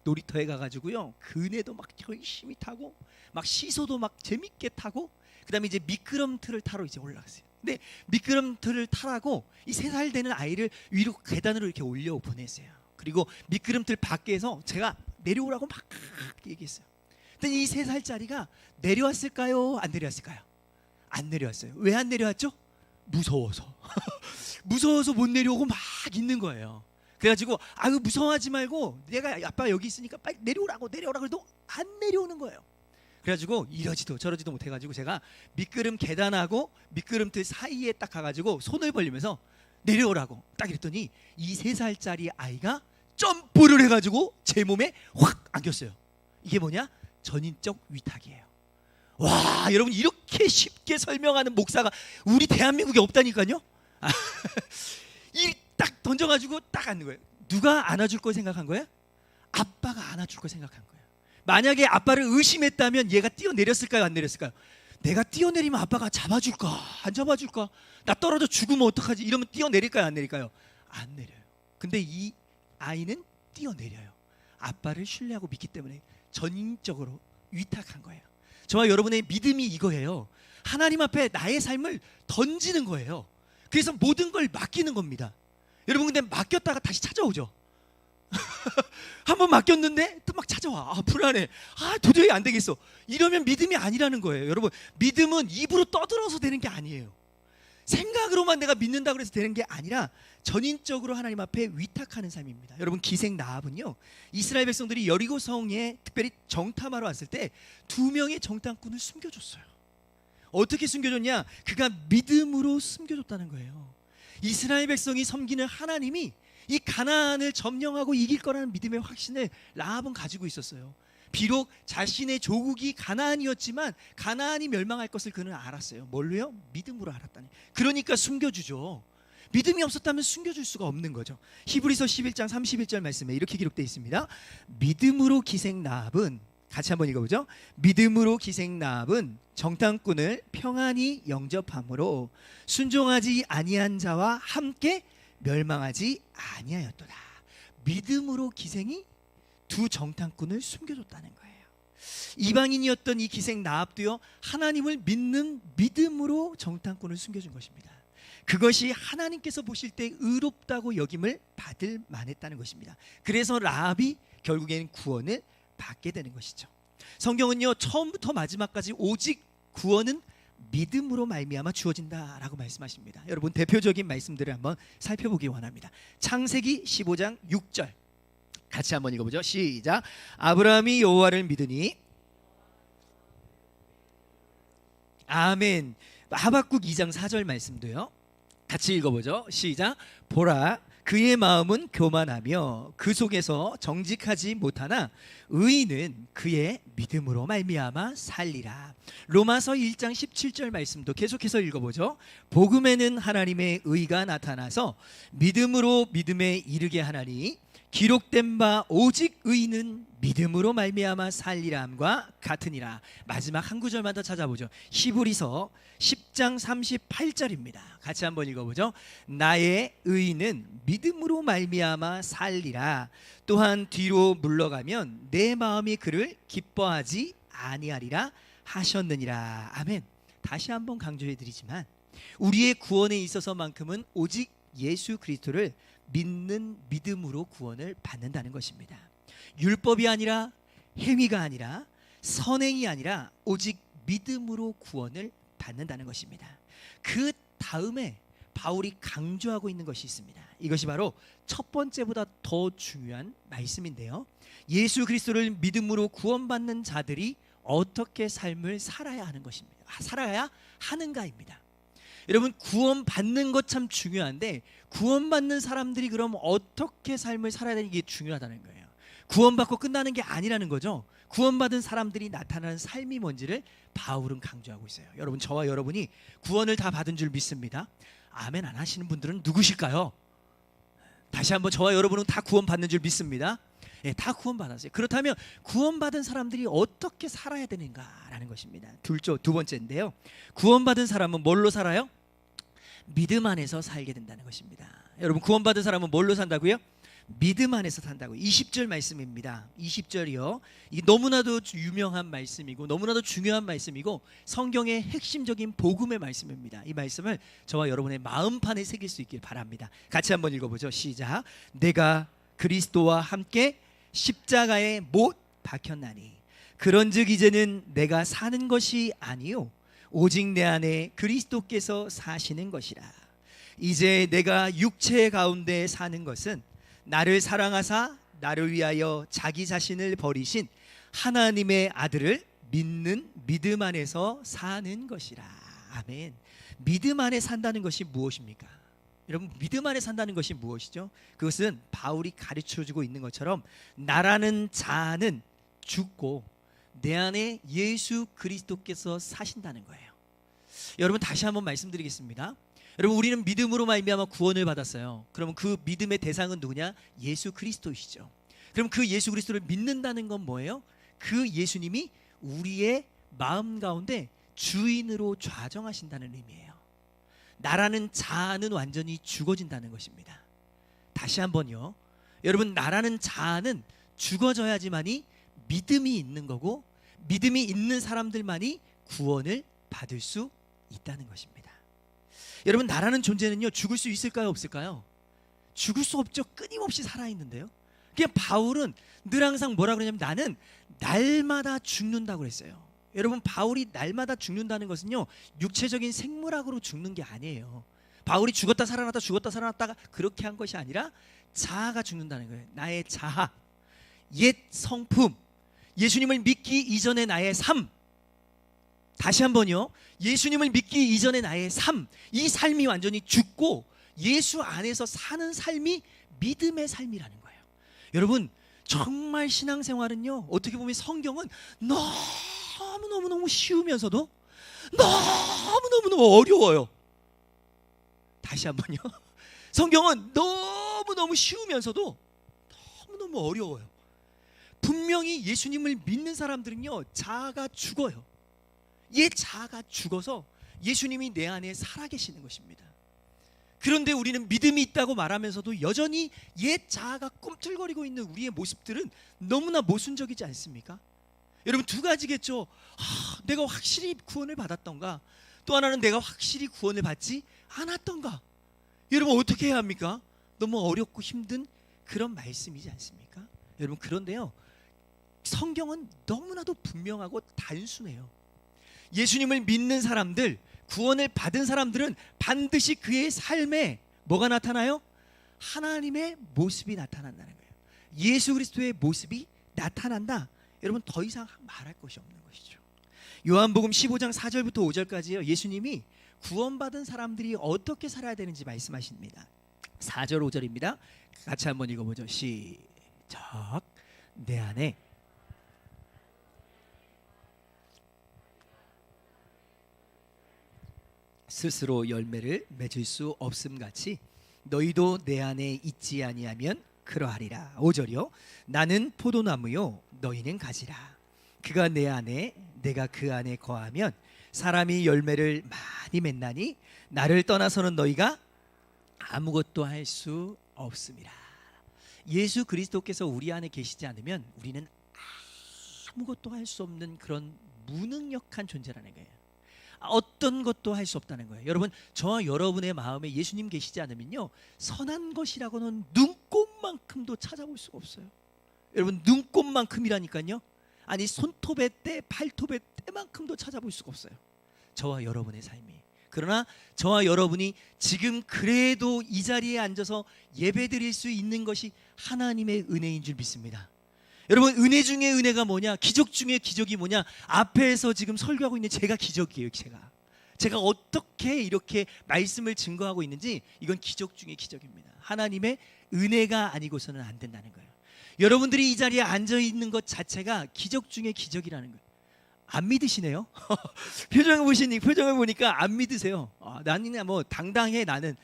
놀이터에 가가지고요, 그네도 막 열심히 타고 막 시소도 막 재밌게 타고, 그 다음에 이제 미끄럼틀을 타러 이제 올라갔어요. 근데 미끄럼틀을 타라고 이 3살 되는 아이를 위로 계단으로 이렇게 올려 보냈어요. 그리고 미끄럼틀 밖에서 제가 내려오라고 막 얘기했어요. 근데 이 3살짜리가 내려왔을까요? 안 내려왔을까요? 안 내려왔어요. 왜 안 내려왔죠? 무서워서. 무서워서 못 내려오고 막 있는 거예요. 그래가지고 아유 무서워하지 말고 내가 아빠 여기 있으니까 빨리 내려오라고 해도 안 내려오는 거예요. 그래가지고 이러지도 저러지도 못해가지고 제가 미끄럼 계단하고 미끄럼틀 사이에 딱 가가지고 손을 벌리면서 내려오라고 딱 이랬더니 이 3살짜리 아이가 점프를 해가지고 제 몸에 확 안겼어요. 이게 뭐냐? 전인적 위탁이에요. 와, 여러분, 이렇게 쉽게 설명하는 목사가 우리 대한민국에 없다니까요. 이 딱 던져가지고 딱 앉는 거예요. 누가 안아줄 걸 생각한 거예요? 아빠가 안아줄 걸 생각한 거예요. 만약에 아빠를 의심했다면 얘가 뛰어내렸을까요? 안 내렸을까요? 내가 뛰어내리면 아빠가 잡아줄까 안 잡아줄까, 나 떨어져 죽으면 어떡하지, 이러면 뛰어내릴까요 안 내릴까요? 안 내려요. 근데 이 아이는 뛰어내려요. 아빠를 신뢰하고 믿기 때문에 전인적으로 위탁한 거예요. 저와 여러분의 믿음이 이거예요. 하나님 앞에 나의 삶을 던지는 거예요. 그래서 모든 걸 맡기는 겁니다. 여러분, 근데 맡겼다가 다시 찾아오죠. 한번 맡겼는데 또 막 찾아와. 아, 불안해. 아, 도저히 안 되겠어. 이러면 믿음이 아니라는 거예요. 여러분, 믿음은 입으로 떠들어서 되는 게 아니에요. 생각으로만 내가 믿는다고 해서 되는 게 아니라 전인적으로 하나님 앞에 위탁하는 삶입니다. 여러분, 기생 라합은요, 이스라엘 백성들이 여리고 성에 특별히 정탐하러 왔을 때 2명의 정탐꾼을 숨겨줬어요. 어떻게 숨겨줬냐? 그가 믿음으로 숨겨줬다는 거예요. 이스라엘 백성이 섬기는 하나님이 이 가나안을 점령하고 이길 거라는 믿음의 확신을 라합은 가지고 있었어요. 비록 자신의 조국이 가나안이었지만 가나안이 멸망할 것을 그는 알았어요. 뭘로요? 믿음으로 알았다니. 그러니까 숨겨주죠. 믿음이 없었다면 숨겨줄 수가 없는 거죠. 히브리서 11장 31절 말씀에 이렇게 기록되어 있습니다. 믿음으로 기생 라합은, 같이 한번 읽어보죠. 믿음으로 기생 라합은 정탐꾼을 평안히 영접함으로 순종하지 아니한 자와 함께 멸망하지 아니하였도다. 믿음으로 기생이 2 정탐꾼을 숨겨줬다는 거예요. 이방인이었던 이 기생 라합도요, 하나님을 믿는 믿음으로 정탐꾼을 숨겨준 것입니다. 그것이 하나님께서 보실 때 의롭다고 여김을 받을 만했다는 것입니다. 그래서 라합이 결국에는 구원을 받게 되는 것이죠. 성경은요, 처음부터 마지막까지 오직 구원은 믿음으로 말미암아 주어진다라고 말씀하십니다. 여러분, 대표적인 말씀들을 한번 살펴보기 원합니다. 창세기 15장 6절 같이 한번 읽어보죠. 시작. 아브라함이 여호와를 믿으니. 아멘. 하박국 2장 4절 말씀도요, 같이 읽어보죠. 시작. 보라, 그의 마음은 교만하며 그 속에서 정직하지 못하나 의인은 그의 믿음으로 말미암아 살리라. 로마서 1장 17절 말씀도 계속해서 읽어보죠. 복음에는 하나님의 의가 나타나서 믿음으로 믿음에 이르게 하나니 기록된 바 오직 의인은 믿음으로 말미암아 살리라함과 같으니라. 마지막 한 구절만 더 찾아보죠. 히브리서 10장 38절입니다. 같이 한번 읽어보죠. 나의 의인은 믿음으로 말미암아 살리라. 또한 뒤로 물러가면 내 마음이 그를 기뻐하지 아니하리라 하셨느니라. 아멘. 다시 한번 강조해드리지만 우리의 구원에 있어서만큼은 오직 예수 그리스도를 믿는 믿음으로 구원을 받는다는 것입니다. 율법이 아니라, 행위가 아니라, 선행이 아니라 오직 믿음으로 구원을 받는다는 것입니다. 그 다음에 바울이 강조하고 있는 것이 있습니다. 이것이 바로 첫 번째보다 더 중요한 말씀인데요, 예수 그리스도를 믿음으로 구원받는 자들이 어떻게 삶을 살아야 하는 것입니다. 살아야 하는가입니다. 여러분, 구원받는 것 참 중요한데 구원받는 사람들이 그럼 어떻게 삶을 살아야 되는 게 중요하다는 거예요. 구원받고 끝나는 게 아니라는 거죠. 구원받은 사람들이 나타나는 삶이 뭔지를 바울은 강조하고 있어요. 여러분, 저와 여러분이 구원을 다 받은 줄 믿습니다. 아멘 안 하시는 분들은 누구실까요? 다시 한번, 저와 여러분은 다 구원받는 줄 믿습니다. 예, 다 구원받았어요. 그렇다면 구원받은 사람들이 어떻게 살아야 되는가라는 것입니다. 두 번째인데요, 구원받은 사람은 뭘로 살아요? 믿음 안에서 살게 된다는 것입니다. 여러분, 구원받은 사람은 뭘로 산다고요? 믿음 안에서 산다고요. 20절 말씀입니다. 20절이요, 이게 너무나도 유명한 말씀이고 너무나도 중요한 말씀이고 성경의 핵심적인 복음의 말씀입니다. 이 말씀을 저와 여러분의 마음판에 새길 수 있길 바랍니다. 같이 한번 읽어보죠. 시작. 내가 그리스도와 함께 십자가에 못 박혔나니 그런즉 이제는 내가 사는 것이 아니요 오직 내 안에 그리스도께서 사시는 것이라. 이제 내가 육체 가운데 사는 것은 나를 사랑하사 나를 위하여 자기 자신을 버리신 하나님의 아들을 믿는 믿음 안에서 사는 것이라. 아멘. 믿음 안에 산다는 것이 무엇입니까? 여러분, 믿음 안에 산다는 것이 무엇이죠? 그것은 바울이 가르쳐주고 있는 것처럼 나라는 자는 죽고 내 안에 예수 그리스도께서 사신다는 거예요. 여러분, 다시 한번 말씀드리겠습니다. 여러분, 우리는 믿음으로 말미암아 구원을 받았어요. 그러면 그 믿음의 대상은 누구냐? 예수 그리스도이시죠. 그럼 그 예수 그리스도를 믿는다는 건 뭐예요? 그 예수님이 우리의 마음 가운데 주인으로 좌정하신다는 의미예요. 나라는 자아는 완전히 죽어진다는 것입니다. 다시 한번요. 여러분, 나라는 자아는 죽어져야지만이 믿음이 있는 거고, 믿음이 있는 사람들만이 구원을 받을 수 있다는 것입니다. 여러분, 나라는 존재는요, 죽을 수 있을까요, 없을까요? 죽을 수 없죠. 끊임없이 살아있는데요. 그냥 바울은 늘 항상 뭐라 그러냐면, 나는 날마다 죽는다고 그랬어요. 여러분, 바울이 날마다 죽는다는 것은요, 육체적인 생물학으로 죽는 게 아니에요. 바울이 죽었다 살아났다 죽었다 살아났다가 그렇게 한 것이 아니라 자아가 죽는다는 거예요. 나의 자아, 옛 성품, 예수님을 믿기 이전의 나의 삶. 다시 한번요. 예수님을 믿기 이전의 나의 삶, 이 삶이 완전히 죽고 예수 안에서 사는 삶이 믿음의 삶이라는 거예요. 여러분, 정말 신앙생활은요, 어떻게 보면 성경은 너무너무너무 쉬우면서도 너무너무너무 어려워요. 다시 한번요. 성경은 너무너무 쉬우면서도 너무너무 어려워요. 분명히 예수님을 믿는 사람들은요, 자아가 죽어요. 옛 자아가 죽어서 예수님이 내 안에 살아계시는 것입니다. 그런데 우리는 믿음이 있다고 말하면서도 여전히 옛 자아가 꿈틀거리고 있는 우리의 모습들은 너무나 모순적이지 않습니까? 여러분, 두 가지겠죠. 내가 확실히 구원을 받았던가, 또 하나는 내가 확실히 구원을 받지 않았던가. 여러분, 어떻게 해야 합니까? 너무 어렵고 힘든 그런 말씀이지 않습니까? 여러분, 그런데요, 성경은 너무나도 분명하고 단순해요. 예수님을 믿는 사람들, 구원을 받은 사람들은 반드시 그의 삶에 뭐가 나타나요? 하나님의 모습이 나타난다는 거예요. 예수 그리스도의 모습이 나타난다. 여러분, 더 이상 말할 것이 없는 것이죠. 요한복음 15장 4절부터 5절까지요, 예수님이 구원받은 사람들이 어떻게 살아야 되는지 말씀하십니다. 4절 5절입니다. 같이 한번 읽어보죠. 시작. 내 안에 스스로 열매를 맺을 수 없음같이 너희도 내 안에 있지 아니하면 그러하리라. 5절이요. 나는 포도나무요 너희는 가지라. 그가 내 안에 내가 그 안에 거하면 사람이 열매를 많이 맺나니 나를 떠나서는 너희가 아무것도 할 수 없음이라. 예수 그리스도께서 우리 안에 계시지 않으면 우리는 아무것도 할 수 없는 그런 무능력한 존재라는 거예요. 어떤 것도 할 수 없다는 거예요. 여러분, 저와 여러분의 마음에 예수님 계시지 않으면요, 선한 것이라고는 눈꼽만큼도 찾아볼 수가 없어요. 여러분, 눈꼽만큼이라니까요. 아니, 손톱의 때, 발톱의 때만큼도 찾아볼 수가 없어요. 저와 여러분의 삶이. 그러나 저와 여러분이 지금 그래도 이 자리에 앉아서 예배드릴 수 있는 것이 하나님의 은혜인 줄 믿습니다. 여러분, 은혜 중에 은혜가 뭐냐? 기적 중에 기적이 뭐냐? 앞에서 지금 설교하고 있는 제가 기적이에요. 제가 어떻게 이렇게 말씀을 증거하고 있는지, 이건 기적 중에 기적입니다. 하나님의 은혜가 아니고서는 안 된다는 거예요. 여러분들이 이 자리에 앉아 있는 것 자체가 기적 중에 기적이라는 거예요. 안 믿으시네요. 표정을 보니까 안 믿으세요. 나는 뭐 당당해. 난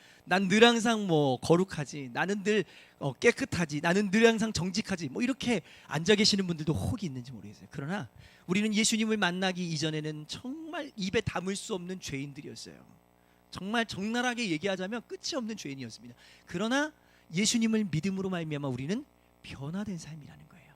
늘 항상 뭐 거룩하지. 나는 늘 깨끗하지. 나는 늘 항상 정직하지. 뭐 이렇게 앉아 계시는 분들도 혹이 있는지 모르겠어요. 그러나 우리는 예수님을 만나기 이전에는 정말 입에 담을 수 없는 죄인들이었어요. 정말 적나라하게 얘기하자면 끝이 없는 죄인이었습니다. 그러나 예수님을 믿음으로 말미암아 우리는 변화된 삶이라는 거예요.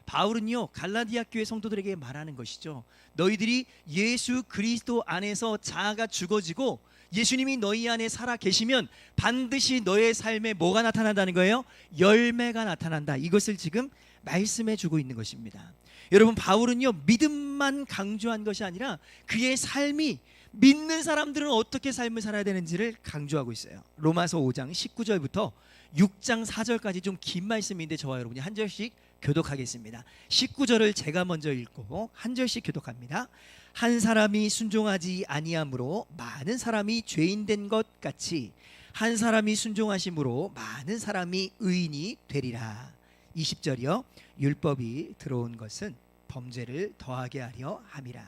바울은요, 갈라디아 교회 성도들에게 말하는 것이죠. 너희들이 예수 그리스도 안에서 자아가 죽어지고 예수님이 너희 안에 살아 계시면 반드시 너의 삶에 뭐가 나타난다는 거예요? 열매가 나타난다. 이것을 지금 말씀해 주고 있는 것입니다. 여러분, 바울은요, 믿음만 강조한 것이 아니라 그의 삶이, 믿는 사람들은 어떻게 삶을 살아야 되는지를 강조하고 있어요. 로마서 5장 19절부터 6장 4절까지 좀 긴 말씀인데 저와 여러분이 한 절씩 교독하겠습니다. 19절을 제가 먼저 읽고 한 절씩 교독합니다. 한 사람이 순종하지 아니함으로 많은 사람이 죄인된 것 같이 한 사람이 순종하심으로 많은 사람이 의인이 되리라. 20절이요. 율법이 들어온 것은 범죄를 더하게 하려 함이라.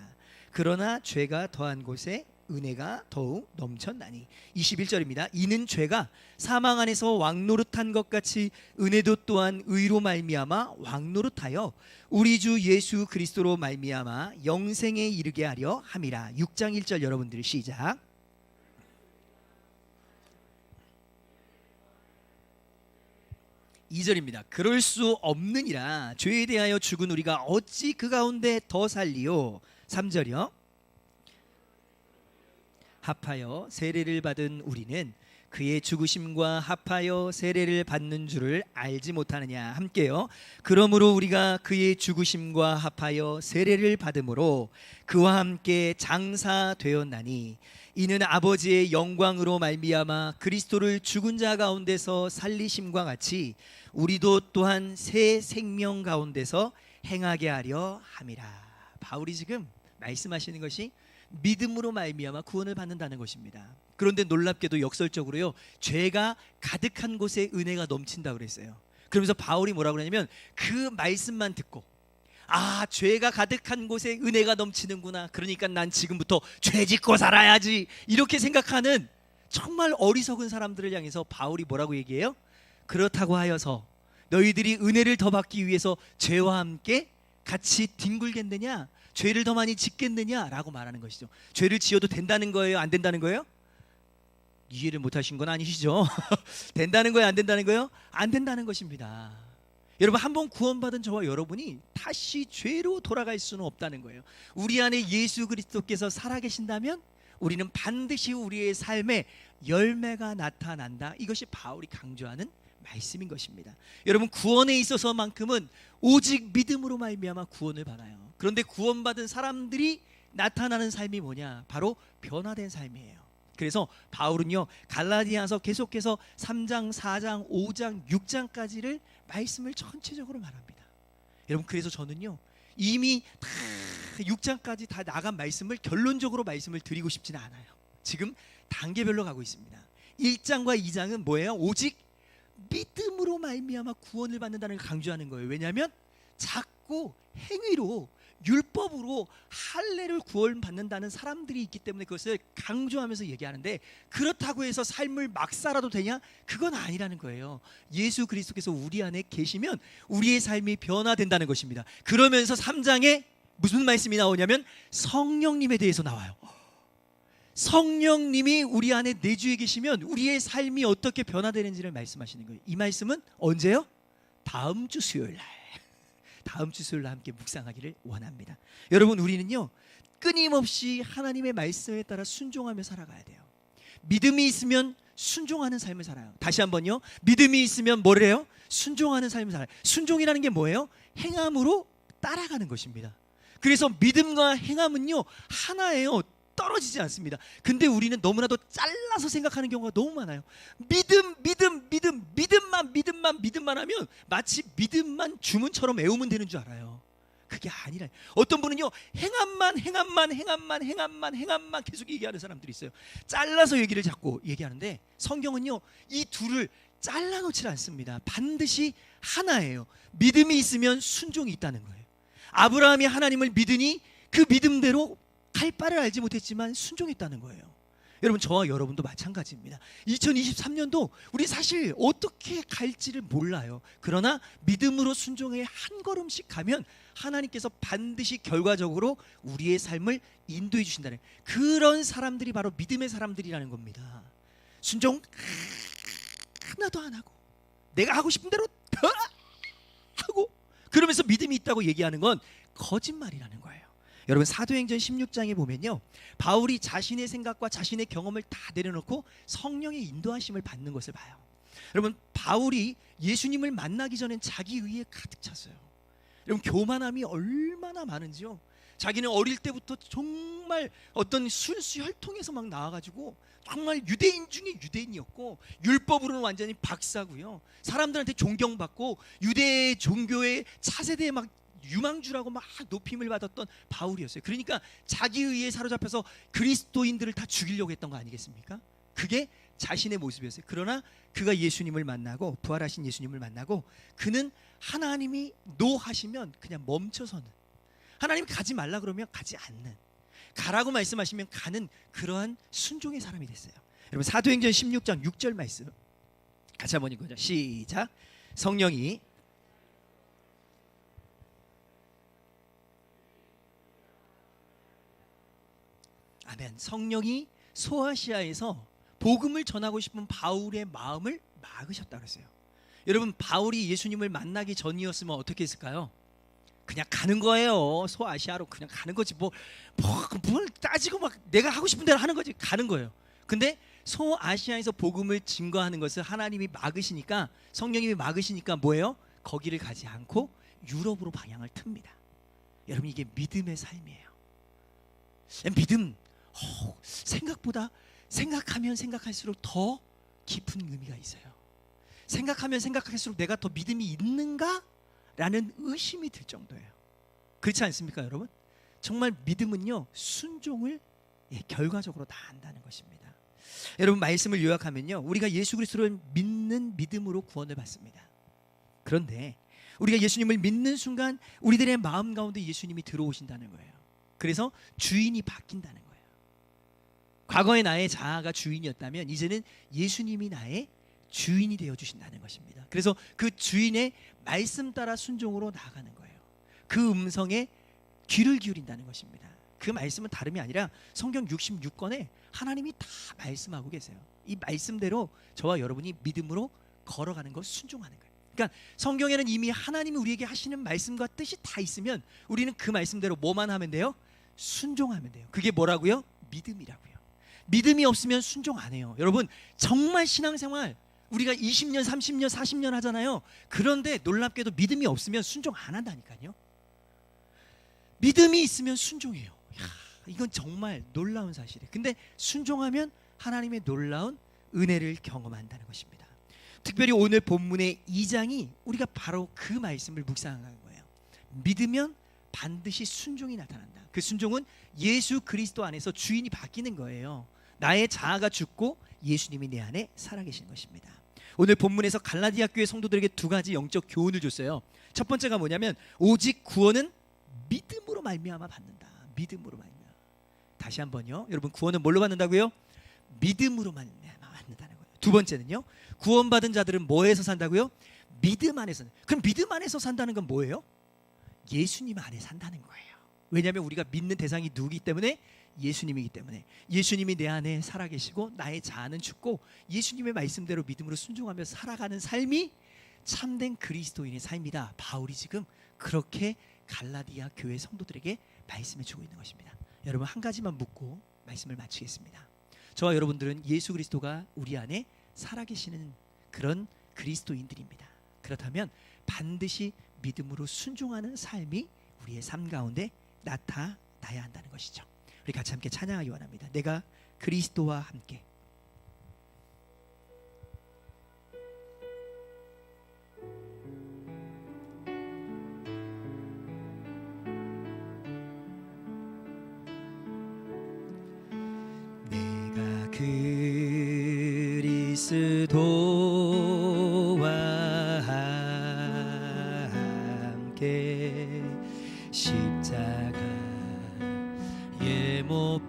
그러나 죄가 더한 곳에 은혜가 더욱 넘쳤나니. 21절입니다. 이는 죄가 사망 안에서 왕노릇한 것 같이 은혜도 또한 의로 말미암아 왕노릇하여 우리 주 예수 그리스도로 말미암아 영생에 이르게 하려 함이라. 6장 1절 여러분들 시작. 2절입니다. 그럴 수 없느니라. 죄에 대하여 죽은 우리가 어찌 그 가운데 더 살리요. 3절이요. 합하여 세례를 받은 우리는 그의 죽으심과 합하여 세례를 받는 줄을 알지 못하느냐. 함께요. 그러므로 우리가 그의 죽으심과 합하여 세례를 받음으로 그와 함께 장사되었나니 이는 아버지의 영광으로 말미암아 그리스도를 죽은 자 가운데서 살리심과 같이 우리도 또한 새 생명 가운데서 행하게 하려 함이라. 바울이 지금 말씀하시는 것이 믿음으로 말미암아 구원을 받는다는 것입니다. 그런데 놀랍게도 역설적으로요, 죄가 가득한 곳에 은혜가 넘친다 그랬어요. 그러면서 바울이 뭐라고 그러냐면 그 말씀만 듣고 죄가 가득한 곳에 은혜가 넘치는구나, 그러니까 난 지금부터 죄 짓고 살아야지, 이렇게 생각하는 정말 어리석은 사람들을 향해서 바울이 뭐라고 얘기해요? 그렇다고 하여서 너희들이 은혜를 더 받기 위해서 죄와 함께 같이 뒹굴겠느냐, 죄를 더 많이 짓겠느냐라고 말하는 것이죠. 죄를 지어도 된다는 거예요, 안 된다는 거예요? 이해를 못하신 건 아니시죠? 된다는 거예요, 안 된다는 거예요? 안 된다는 것입니다. 여러분, 한번 구원받은 저와 여러분이 다시 죄로 돌아갈 수는 없다는 거예요. 우리 안에 예수 그리스도께서 살아계신다면 우리는 반드시 우리의 삶에 열매가 나타난다. 이것이 바울이 강조하는 말씀인 것입니다. 여러분, 구원에 있어서만큼은 오직 믿음으로 말미암아 구원을 받아요. 그런데 구원받은 사람들이 나타나는 삶이 뭐냐? 바로 변화된 삶이에요. 그래서 바울은요, 갈라디아서 계속해서 3장, 4장, 5장, 6장까지를 말씀을 전체적으로 말합니다. 여러분, 그래서 저는요, 이미 다 6장까지 다 나간 말씀을 결론적으로 말씀을 드리고 싶지는 않아요. 지금 단계별로 가고 있습니다. 1장과 2장은 뭐예요? 오직 믿음으로 말미암아 구원을 받는다는 걸 강조하는 거예요. 왜냐하면 자꾸 행위로, 율법으로 할례를 구원받는다는 사람들이 있기 때문에 그것을 강조하면서 얘기하는데, 그렇다고 해서 삶을 막 살아도 되냐? 그건 아니라는 거예요. 예수 그리스도께서 우리 안에 계시면 우리의 삶이 변화된다는 것입니다. 그러면서 3장에 무슨 말씀이 나오냐면 성령님에 대해서 나와요. 성령님이 우리 안에 내주에 계시면 우리의 삶이 어떻게 변화되는지를 말씀하시는 거예요. 이 말씀은 언제요? 다음 주 수요일 날, 다음 주 수요일 날 함께 묵상하기를 원합니다. 여러분, 우리는요, 끊임없이 하나님의 말씀에 따라 순종하며 살아가야 돼요. 믿음이 있으면 순종하는 삶을 살아요. 다시 한번요, 믿음이 있으면 뭐를 해요? 순종하는 삶을 살아요. 순종이라는 게 뭐예요? 행함으로 따라가는 것입니다. 그래서 믿음과 행함은요 하나예요. 떨어지지 않습니다. 근데 우리는 너무나도 잘라서 생각하는 경우가 너무 많아요. 믿음만 하면 마치 믿음만 주문처럼 외우면 되는 줄 알아요. 그게 아니라, 어떤 분은요, 행함만 계속 얘기하는 사람들이 있어요. 잘라서 얘기를 자꾸 얘기하는데, 성경은요, 이 둘을 잘라놓지 않습니다. 반드시 하나예요. 믿음이 있으면 순종이 있다는 거예요. 아브라함이 하나님을 믿으니 그 믿음대로 갈 바를 알지 못했지만 순종했다는 거예요. 여러분, 저와 여러분도 마찬가지입니다. 2023년도 우리 사실 어떻게 갈지를 몰라요. 그러나 믿음으로 순종해 한 걸음씩 가면 하나님께서 반드시 결과적으로 우리의 삶을 인도해 주신다는, 그런 사람들이 바로 믿음의 사람들이라는 겁니다. 순종 하나도 안 하고 내가 하고 싶은 대로 다 하고 그러면서 믿음이 있다고 얘기하는 건 거짓말이라는 거예요. 여러분, 사도행전 16장에 보면요, 바울이 자신의 생각과 자신의 경험을 다 내려놓고 성령의 인도하심을 받는 것을 봐요. 여러분, 바울이 예수님을 만나기 전엔 자기 의에 가득 찼어요. 여러분, 교만함이 얼마나 많은지요. 자기는 어릴 때부터 정말 어떤 순수 혈통에서 막 나와가지고 정말 유대인 중에 유대인이었고, 율법으로는 완전히 박사고요. 사람들한테 존경받고 유대 종교의 차세대에 막 유망주라고 막 높임을 받았던 바울이었어요. 그러니까 자기 의에 사로잡혀서 그리스도인들을 다 죽이려고 했던 거 아니겠습니까? 그게 자신의 모습이었어요. 그러나 그가 예수님을 만나고, 부활하신 예수님을 만나고, 그는 하나님이 노 하시면 그냥 멈춰서는, 하나님이 가지 말라 그러면 가지 않는, 가라고 말씀하시면 가는 그러한 순종의 사람이 됐어요. 여러분 사도행전 16장 6절 말씀 같이 한번 읽어보죠. 시작. 성령이 아멘. 성령이 소아시아에서 복음을 전하고 싶은 바울의 마음을 막으셨다 그랬어요. 여러분 바울이 예수님을 만나기 전이었으면 어떻게 했을까요? 그냥 가는 거예요. 소아시아로 그냥 가는 거지. 뭘 따지고 막 내가 하고 싶은 대로 하는 거지. 가는 거예요. 근데 소아시아에서 복음을 증거하는 것을 하나님이 막으시니까, 성령님이 막으시니까 뭐예요? 거기를 가지 않고 유럽으로 방향을 틉니다. 여러분 이게 믿음의 삶이에요. 믿음 생각보다 생각하면 생각할수록 더 깊은 의미가 있어요. 생각하면 생각할수록 내가 더 믿음이 있는가? 라는 의심이 들 정도예요. 그렇지 않습니까 여러분? 정말 믿음은요 순종을 결과적으로 다 한다는 것입니다. 여러분 말씀을 요약하면요, 우리가 예수 그리스도를 믿는 믿음으로 구원을 받습니다. 그런데 우리가 예수님을 믿는 순간 우리들의 마음 가운데 예수님이 들어오신다는 거예요. 그래서 주인이 바뀐다는 거예요. 과거의 나의 자아가 주인이었다면 이제는 예수님이 나의 주인이 되어주신다는 것입니다. 그래서 그 주인의 말씀 따라 순종으로 나아가는 거예요. 그 음성에 귀를 기울인다는 것입니다. 그 말씀은 다름이 아니라 성경 66권에 하나님이 다 말씀하고 계세요. 이 말씀대로 저와 여러분이 믿음으로 걸어가는 것, 순종하는 거예요. 그러니까 성경에는 이미 하나님이 우리에게 하시는 말씀과 뜻이 다 있으면 우리는 그 말씀대로 뭐만 하면 돼요? 순종하면 돼요. 그게 뭐라고요? 믿음이라고요. 믿음이 없으면 순종 안 해요. 여러분 정말 신앙생활 우리가 20년, 30년, 40년 하잖아요. 그런데 놀랍게도 믿음이 없으면 순종 안 한다니까요. 믿음이 있으면 순종해요. 이건 정말 놀라운 사실이에요. 근데 순종하면 하나님의 놀라운 은혜를 경험한다는 것입니다. 특별히 오늘 본문의 2장이 우리가 바로 그 말씀을 묵상하는 거예요. 믿으면 반드시 순종이 나타난다. 그 순종은 예수 그리스도 안에서 주인이 바뀌는 거예요. 나의 자아가 죽고 예수님이 내 안에 살아계신 것입니다. 오늘 본문에서 갈라디아 교회 성도들에게 두 가지 영적 교훈을 줬어요. 첫 번째가 뭐냐면 오직 구원은 믿음으로 말미암아 받는다. 믿음으로 말미암아. 다시 한번요. 여러분 구원은 뭘로 받는다고요? 믿음으로 말미암아 받는다는 거예요. 두 번째는요. 구원받은 자들은 뭐에서 산다고요? 믿음 안에서. 그럼 믿음 안에서 산다는 건 뭐예요? 예수님 안에 산다는 거예요. 왜냐하면 우리가 믿는 대상이 누구이기 때문에? 예수님이기 때문에. 예수님이 내 안에 살아계시고 나의 자아는 죽고 예수님의 말씀대로 믿음으로 순종하며 살아가는 삶이 참된 그리스도인의 삶이다. 바울이 지금 그렇게 갈라디아 교회 성도들에게 말씀해 주고 있는 것입니다. 여러분 한 가지만 묻고 말씀을 마치겠습니다. 저와 여러분들은 예수 그리스도가 우리 안에 살아계시는 그런 그리스도인들입니다. 그렇다면 반드시 믿음으로 순종하는 삶이 우리의 삶 가운데 나타나야 한다는 것이죠. 우리 같이 함께 찬양하기 원합니다. 내가 그리스도와 함께. 내가 그리스도와 함께 십자가에 못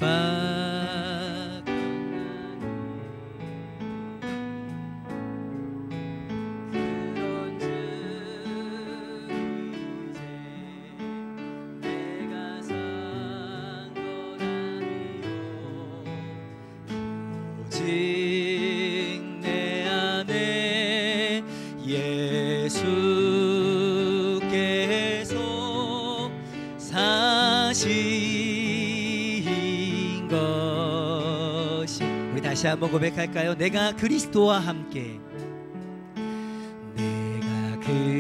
예수께서 사신 것이. 우리 다시 한번 고백할까요? 내가 그리스도와 함께. 내가 그리스도와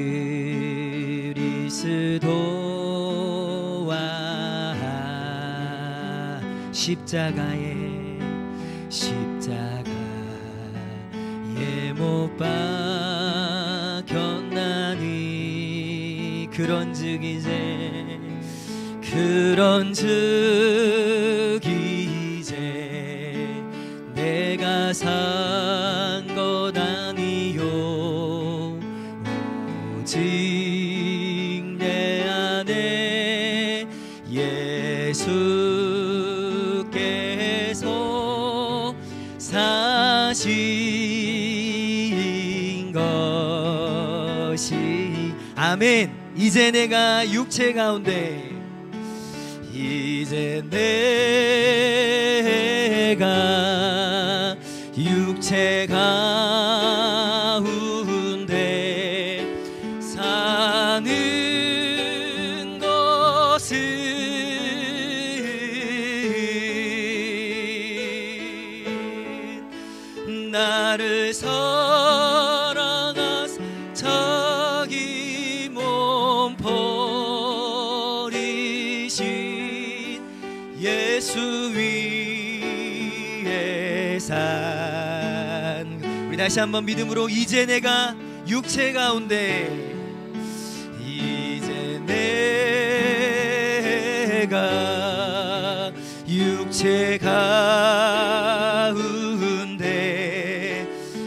십자가에 못 박혔나니 그런즉 이제 내가 산 것 아니요 오직 내 안에 예수 것이 아멘. 이제 내가 육체 가운데 이제 내가 육체 가운데 사는 것은 나를 사랑하사 자기 몸 버리신 예수 위에 산 우리 다시 한번 믿음으로 이제 내가 육체 가운데 이제 내가 육체 가운데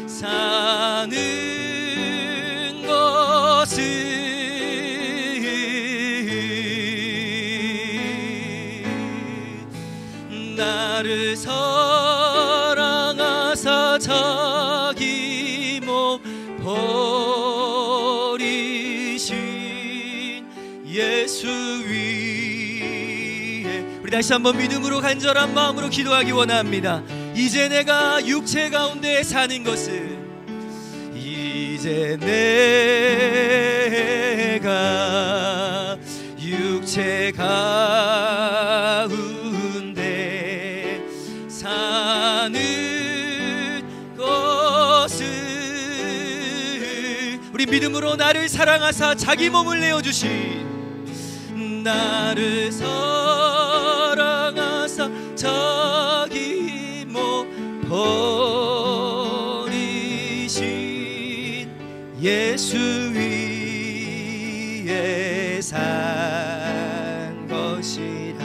사는 것은 나를 사랑하사 자기 몸 버리신 예수 위에 우리 다시 한번 믿음으로 간절한 마음으로 기도하기 원합니다. 이제 내가 육체 가운데 사는 것은 이제 내가 육체 가운데 사는 것은 우리 믿음으로 나를 사랑하사 자기 몸을 내어주신 나를 사랑하사 자기 몸 버리신 예수 위에 산 것이라.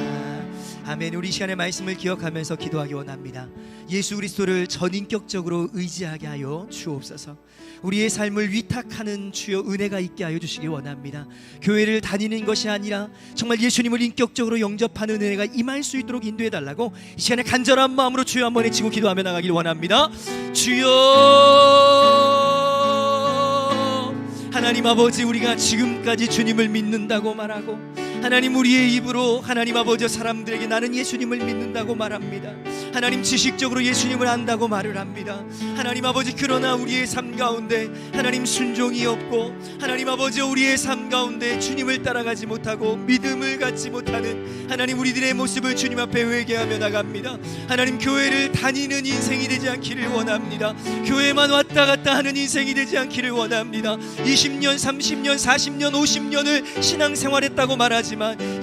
아멘. 우리 이 시간의 말씀을 기억하면서 기도하기 원합니다. 예수 그리스도를 전인격적으로 의지하게 하여 주옵소서. 우리의 삶을 위탁하는 주여 은혜가 있게 하여 주시기 원합니다. 교회를 다니는 것이 아니라 정말 예수님을 인격적으로 영접하는 은혜가 임할 수 있도록 인도해 달라고 이 시간에 간절한 마음으로 주여 한번 외치고 기도하며 나가길 원합니다. 주여 하나님 아버지, 우리가 지금까지 주님을 믿는다고 말하고 하나님 우리의 입으로 하나님 아버지 사람들에게 나는 예수님을 믿는다고 말합니다. 하나님 지식적으로 예수님을 안다고 말을 합니다. 하나님 아버지, 그러나 우리의 삶 가운데 하나님 순종이 없고 하나님 아버지 우리의 삶 가운데 주님을 따라가지 못하고 믿음을 갖지 못하는 하나님 우리들의 모습을 주님 앞에 회개하며 나갑니다. 하나님 교회를 다니는 인생이 되지 않기를 원합니다. 교회만 왔다 갔다 하는 인생이 되지 않기를 원합니다. 20년 30년 40년 50년을 신앙생활했다고 말하지만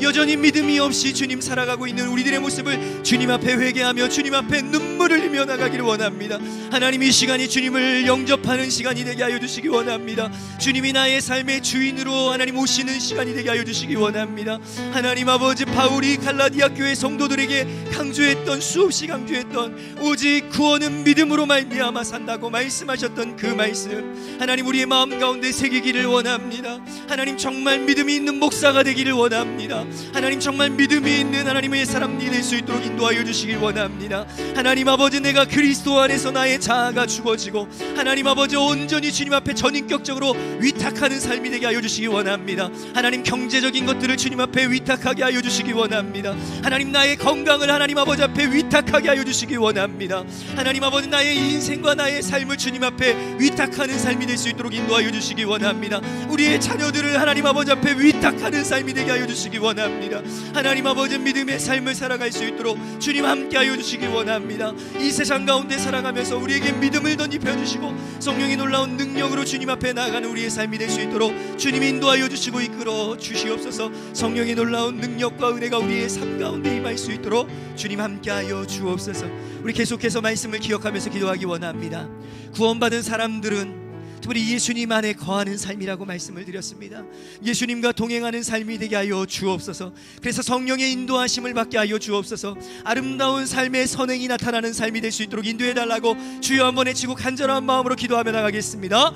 여전히 믿음이 없이 주님 살아가고 있는 우리들의 모습을 주님 앞에 회개하며 주님 앞에 눈물을 흘리며 나가기를 원합니다. 하나님 이 시간이 주님을 영접하는 시간이 되게 하여 주시기 원합니다. 주님이 나의 삶의 주인으로 하나님 오시는 시간이 되게 하여 주시기 원합니다. 하나님 아버지, 바울이 갈라디아 교회 성도들에게 강조했던, 수없이 강조했던 오직 구원은 믿음으로 말미암아 산다고 말씀하셨던 그 말씀 하나님 우리의 마음 가운데 새기기를 원합니다. 하나님 정말 믿음이 있는 목사가 되기를 원합니다. 하나님 정말 믿음이 있는 하나님의 사람이 될 수 있도록 인도하여 주시길 원합니다. 하나님 아버지, 내가 그리스도 안에서 나의 자아가 죽어지고 하나님 아버지 온전히 주님 앞에 전인격적으로 위탁하는 삶이 되게 하여 주시기 원합니다. 하나님 경제적인 것들을 주님 앞에 위탁하게 하여 주시기 원합니다. 하나님 나의 건강을 하나님 아버지 앞에 위탁하게 하여 주시기 원합니다. 하나님 아버지 나의 인생과 나의 삶을 주님 앞에 위탁하는 삶이 될 수 있도록 인도하여 주시기 원합니다. 우리의 자녀들을 하나님 아버지 앞에 위탁하는 삶이 되게 하여 주시기 원합니다. 하나님 아버지 믿음의 삶을 살아갈 수 있도록 주님 함께 하여 주시기 원합니다. 이 세상 가운데 살아가면서 우리에게 믿음을 던집혀 주시고 성령의 놀라운 능력으로 주님 앞에 나아가는 우리의 삶이 될 수 있도록 주님 인도하여 주시고 이끌어 주시옵소서. 성령의 놀라운 능력과 은혜가 우리의 삶 가운데 임할 수 있도록 주님 함께 하여 주옵소서. 우리 계속해서 말씀을 기억하면서 기도하기 원합니다. 구원받은 사람들은 특별히 예수님 안에 거하는 삶이라고 말씀을 드렸습니다. 예수님과 동행하는 삶이 되게 하여 주옵소서. 그래서 성령의 인도하심을 받게 하여 주옵소서. 아름다운 삶의 선행이 나타나는 삶이 될 수 있도록 인도해 달라고 주여 한번 외치고 간절한 마음으로 기도하며 나가겠습니다.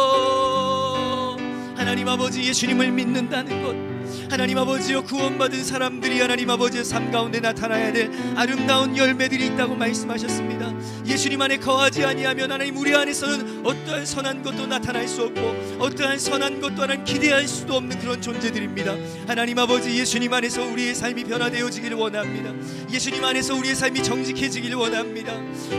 주여, 하나님 아버지, 예수님을 믿는다는 것, 하나님 아버지여 구원받은 사람들이 하나님 아버지의 삶 가운데 나타나야 될 아름다운 열매들이 있다고 말씀하셨습니다. 예수님 안에 거하지 아니하면 하나님 우리 안에서는 어떠한 선한 것도 나타날 수 없고 어떠한 선한 것도 하나님 기대할 수도 없는 그런 존재들입니다. 하나님 아버지, 예수님 안에서 우리의 삶이 변화되어지기를 원합니다. 예수님 안에서 우리의 삶이 정직해지기를 원합니다.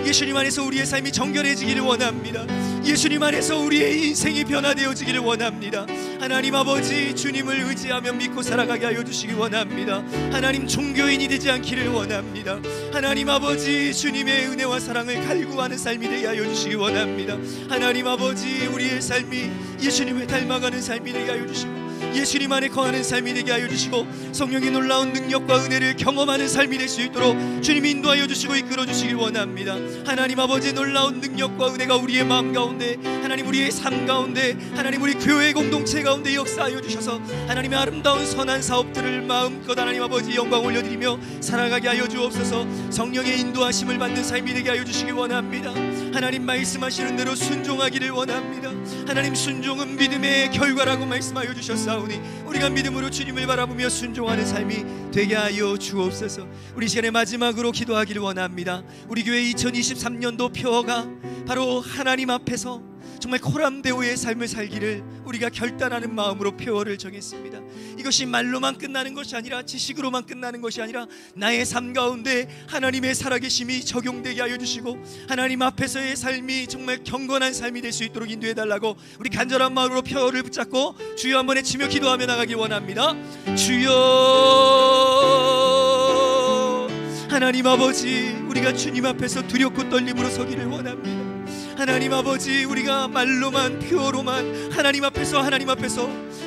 예수님 안에서 우리의 삶이 정결해지기를 원합니다. 예수님 안에서 우리의 인생이 변화되어지기를 원합니다. 하나님 아버지, 주님을 의지하며 믿고 살아가게 하여 주시기 원합니다. 하나님, 종교인이 되지 않기를 원합니다. 하나님 아버지, 주님의 은혜와 사랑을 갈구하는 삶이 되게 하여 주시기 원합니다. 하나님 아버지, 우리의 삶이 예수님을 닮아가는 삶이 되게 하여 주시고 예수님 안에 거하는 삶이 되게 하여 주시고 성령의 놀라운 능력과 은혜를 경험하는 삶이 될 수 있도록 주님이 인도하여 주시고 이끌어 주시길 원합니다. 하나님 아버지, 놀라운 능력과 은혜가 우리의 마음 가운데, 하나님 우리의 삶 가운데, 하나님 우리 교회 공동체 가운데 역사하여 주셔서 하나님의 아름다운 선한 사업들을 마음껏 하나님 아버지 영광 올려드리며 살아가게 하여 주옵소서. 성령의 인도하심을 받는 삶이 되게 하여 주시기 원합니다. 하나님 말씀하시는 대로 순종하기를 원합니다. 하나님, 순종은 믿음의 결과라고 말씀하여 주셨사오니 우리가 믿음으로 주님을 바라보며 순종하는 삶이 되게 하여 주옵소서. 우리 시간에 마지막으로 기도하기를 원합니다. 우리 교회 2023년도 표어가 바로 하나님 앞에서 정말 코람데오의 삶을 살기를 우리가 결단하는 마음으로 표어를 정했습니다. 이것이 말로만 끝나는 것이 아니라, 지식으로만 끝나는 것이 아니라 나의 삶 가운데 하나님의 살아계심이 적용되게 하여 주시고 하나님 앞에서의 삶이 정말 경건한 삶이 될 수 있도록 인도해 달라고 우리 간절한 마음으로 표어를 붙잡고 주여 한번 외치며 기도하며 나가기 원합니다. 주여, 하나님 아버지, 우리가 주님 앞에서 두렵고 떨림으로 서기를 원합니다. 하나님 아버지, 우리가 말로만 표어로만 하나님 앞에서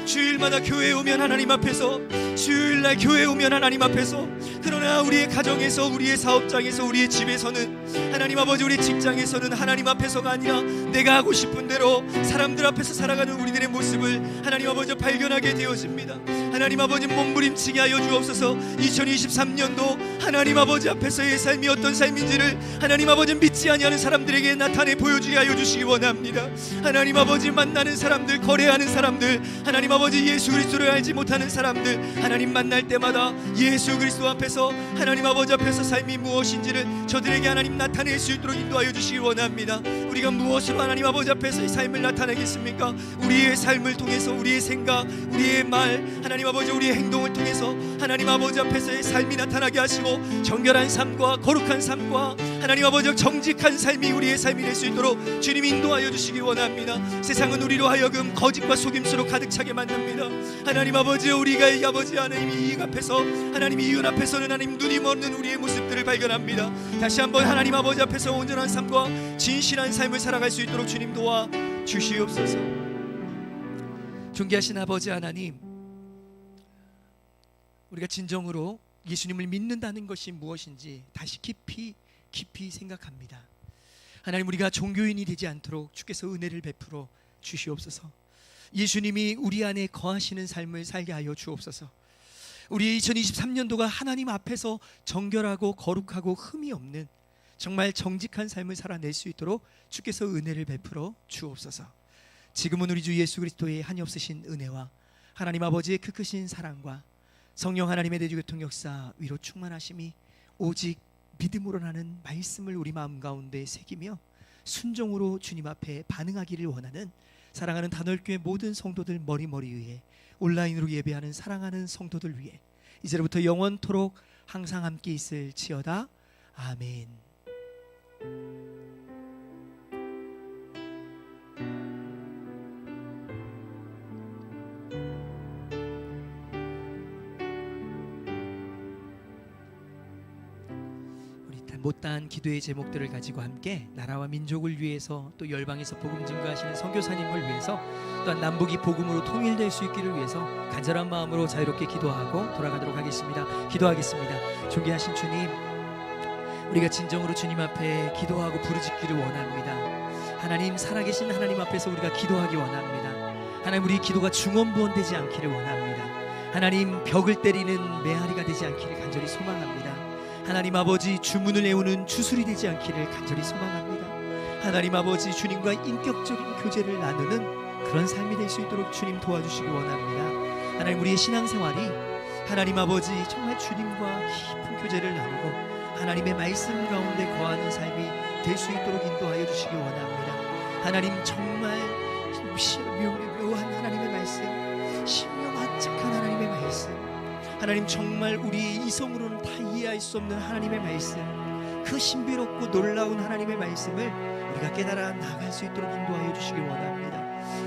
주일마다 교회에 오면 하나님 앞에서, 주일날 교회에 오면 하나님 앞에서, 그러나 우리의 가정에서, 우리의 사업장에서, 우리의 집에서는 하나님 아버지, 우리 직장에서는 하나님 앞에서가 아니라 내가 하고 싶은 대로 사람들 앞에서 살아가는 우리들의 모습을 하나님 아버지 발견하게 되어집니다. 하나님 아버지, 몸부림치게 하여 주옵소서. 2023년도 하나님 아버지 앞에서의 삶이 어떤 삶인지를 하나님 아버지 믿지 아니하는 사람들에게 나타내 보여주게 하여 주시기 원합니다. 하나님 아버지, 만나는 사람들, 거래하는 사람들, 하나님 아버지 예수 그리스도를 알지 못하는 사람들, 하나님 만날 때마다 예수 그리스도 앞에서, 하나님 아버지 앞에서 삶이 무엇인지를 저들에게 하나님 나타낼 수 있도록 인도하여 주시기 원합니다. 우리가 무엇으로 하나님 아버지 앞에서 이 삶을 나타내겠습니까? 우리의 삶을 통해서, 우리의 생각, 우리의 말, 하나님 아버지 우리의 행동을 통해서 하나님 아버지 앞에서의 삶이 나타나게 하시고 정결한 삶과 거룩한 삶과 하나님 아버지 정직한 삶이 우리의 삶이 될 수 있도록 주님 인도하여 주시기 원합니다. 세상은 우리로 하여금 거짓과 속임수로 가득 차게 만듭니다. 하나님 아버지, 우리가 이 아버지 하나님 이익 앞에서, 하나님 이윤 앞에서는 하나님 눈이 멀는 우리의 모습들을 발견합니다. 다시 한번 하나님 아버지 앞에서 온전한 삶과 진실한 삶을 살아갈 수 있도록 주님 도와 주시옵소서. 존귀하신 아버지 하나님, 우리가 진정으로 예수님을 믿는다는 것이 무엇인지 다시 깊이 생각합니다. 하나님, 우리가 종교인이 되지 않도록 주께서 은혜를 베풀어 주시옵소서. 예수님이 우리 안에 거하시는 삶을 살게 하여 주옵소서. 우리 2023년도가 하나님 앞에서 정결하고 거룩하고 흠이 없는 정말 정직한 삶을 살아낼 수 있도록 주께서 은혜를 베풀어 주옵소서. 지금은 우리 주 예수 그리스도의 한이없으신 은혜와 하나님 아버지의 그 크신 사랑과 성령 하나님의 대주교통 역사 위로 충만하심이 오직 믿음으로 나는 말씀을 우리 마음 가운데 새기며 순종으로 주님 앞에 반응하기를 원하는 사랑하는 단월교회 모든 성도들 머리머리 위에, 온라인으로 예배하는 사랑하는 성도들 위해 이제부터 영원토록 항상 함께 있을지어다. 아멘. 못다한 기도의 제목들을 가지고 함께 나라와 민족을 위해서, 또 열방에서 복음 증거하시는 선교사님을 위해서, 또한 남북이 복음으로 통일될 수 있기를 위해서 간절한 마음으로 자유롭게 기도하고 돌아가도록 하겠습니다. 기도하겠습니다. 존귀하신 주님, 우리가 진정으로 주님 앞에 기도하고 부르짖기를 원합니다. 하나님, 살아계신 하나님 앞에서 우리가 기도하기 원합니다. 하나님, 우리 기도가 중언부언되지 않기를 원합니다. 하나님, 벽을 때리는 메아리가 되지 않기를 간절히 소망합니다. 하나님 아버지, 주문을 외우는 주술이 되지 않기를 간절히 소망합니다. 하나님 아버지, 주님과 인격적인 교제를 나누는 그런 삶이 될 수 있도록 주님 도와주시기 원합니다. 하나님, 우리의 신앙생활이 하나님 아버지 정말 주님과 깊은 교제를 나누고 하나님의 말씀 가운데 거하는 삶이 될 수 있도록 인도하여 주시기 원합니다. 하나님 정말 묘한 하나님의 말씀, 신묘막측한 하나님의 말씀, 하나님 정말 우리 이성으로는 다 이해할 수 없는 하나님의 말씀, 그 신비롭고 놀라운 하나님의 말씀을 우리가 깨달아 나갈 수 있도록 인도하여 주시기 원합니다.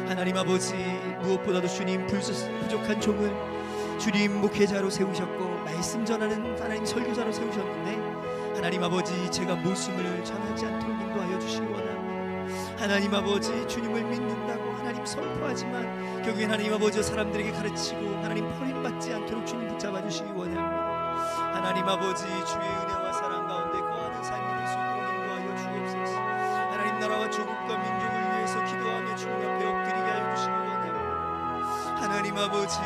하나님 아버지, 무엇보다도 주님 부족한 종을 주님 목회자로 세우셨고 말씀 전하는 하나님 설교자로 세우셨는데, 하나님 아버지 제가 모순을 전하지 않도록 인도하여 주시기 원합니다. 하나님 아버지, 주님을 믿는다고 하나님 선포하지만 결국엔 하나님 아버지 사람들에게 가르치고 하나님 버림받지 않도록 주님 붙잡아 주시기 원합니다. 하나님 아버지, 주의 은혜와 사랑 가운데 거하는 삶이 될 수 있도록 인도하여 주옵소서. 하나님 나라와 조국과 민족을 위해서 기도하며 주님 앞에 엎드리게 하여 주시기 원합니다. 하나님 아버지,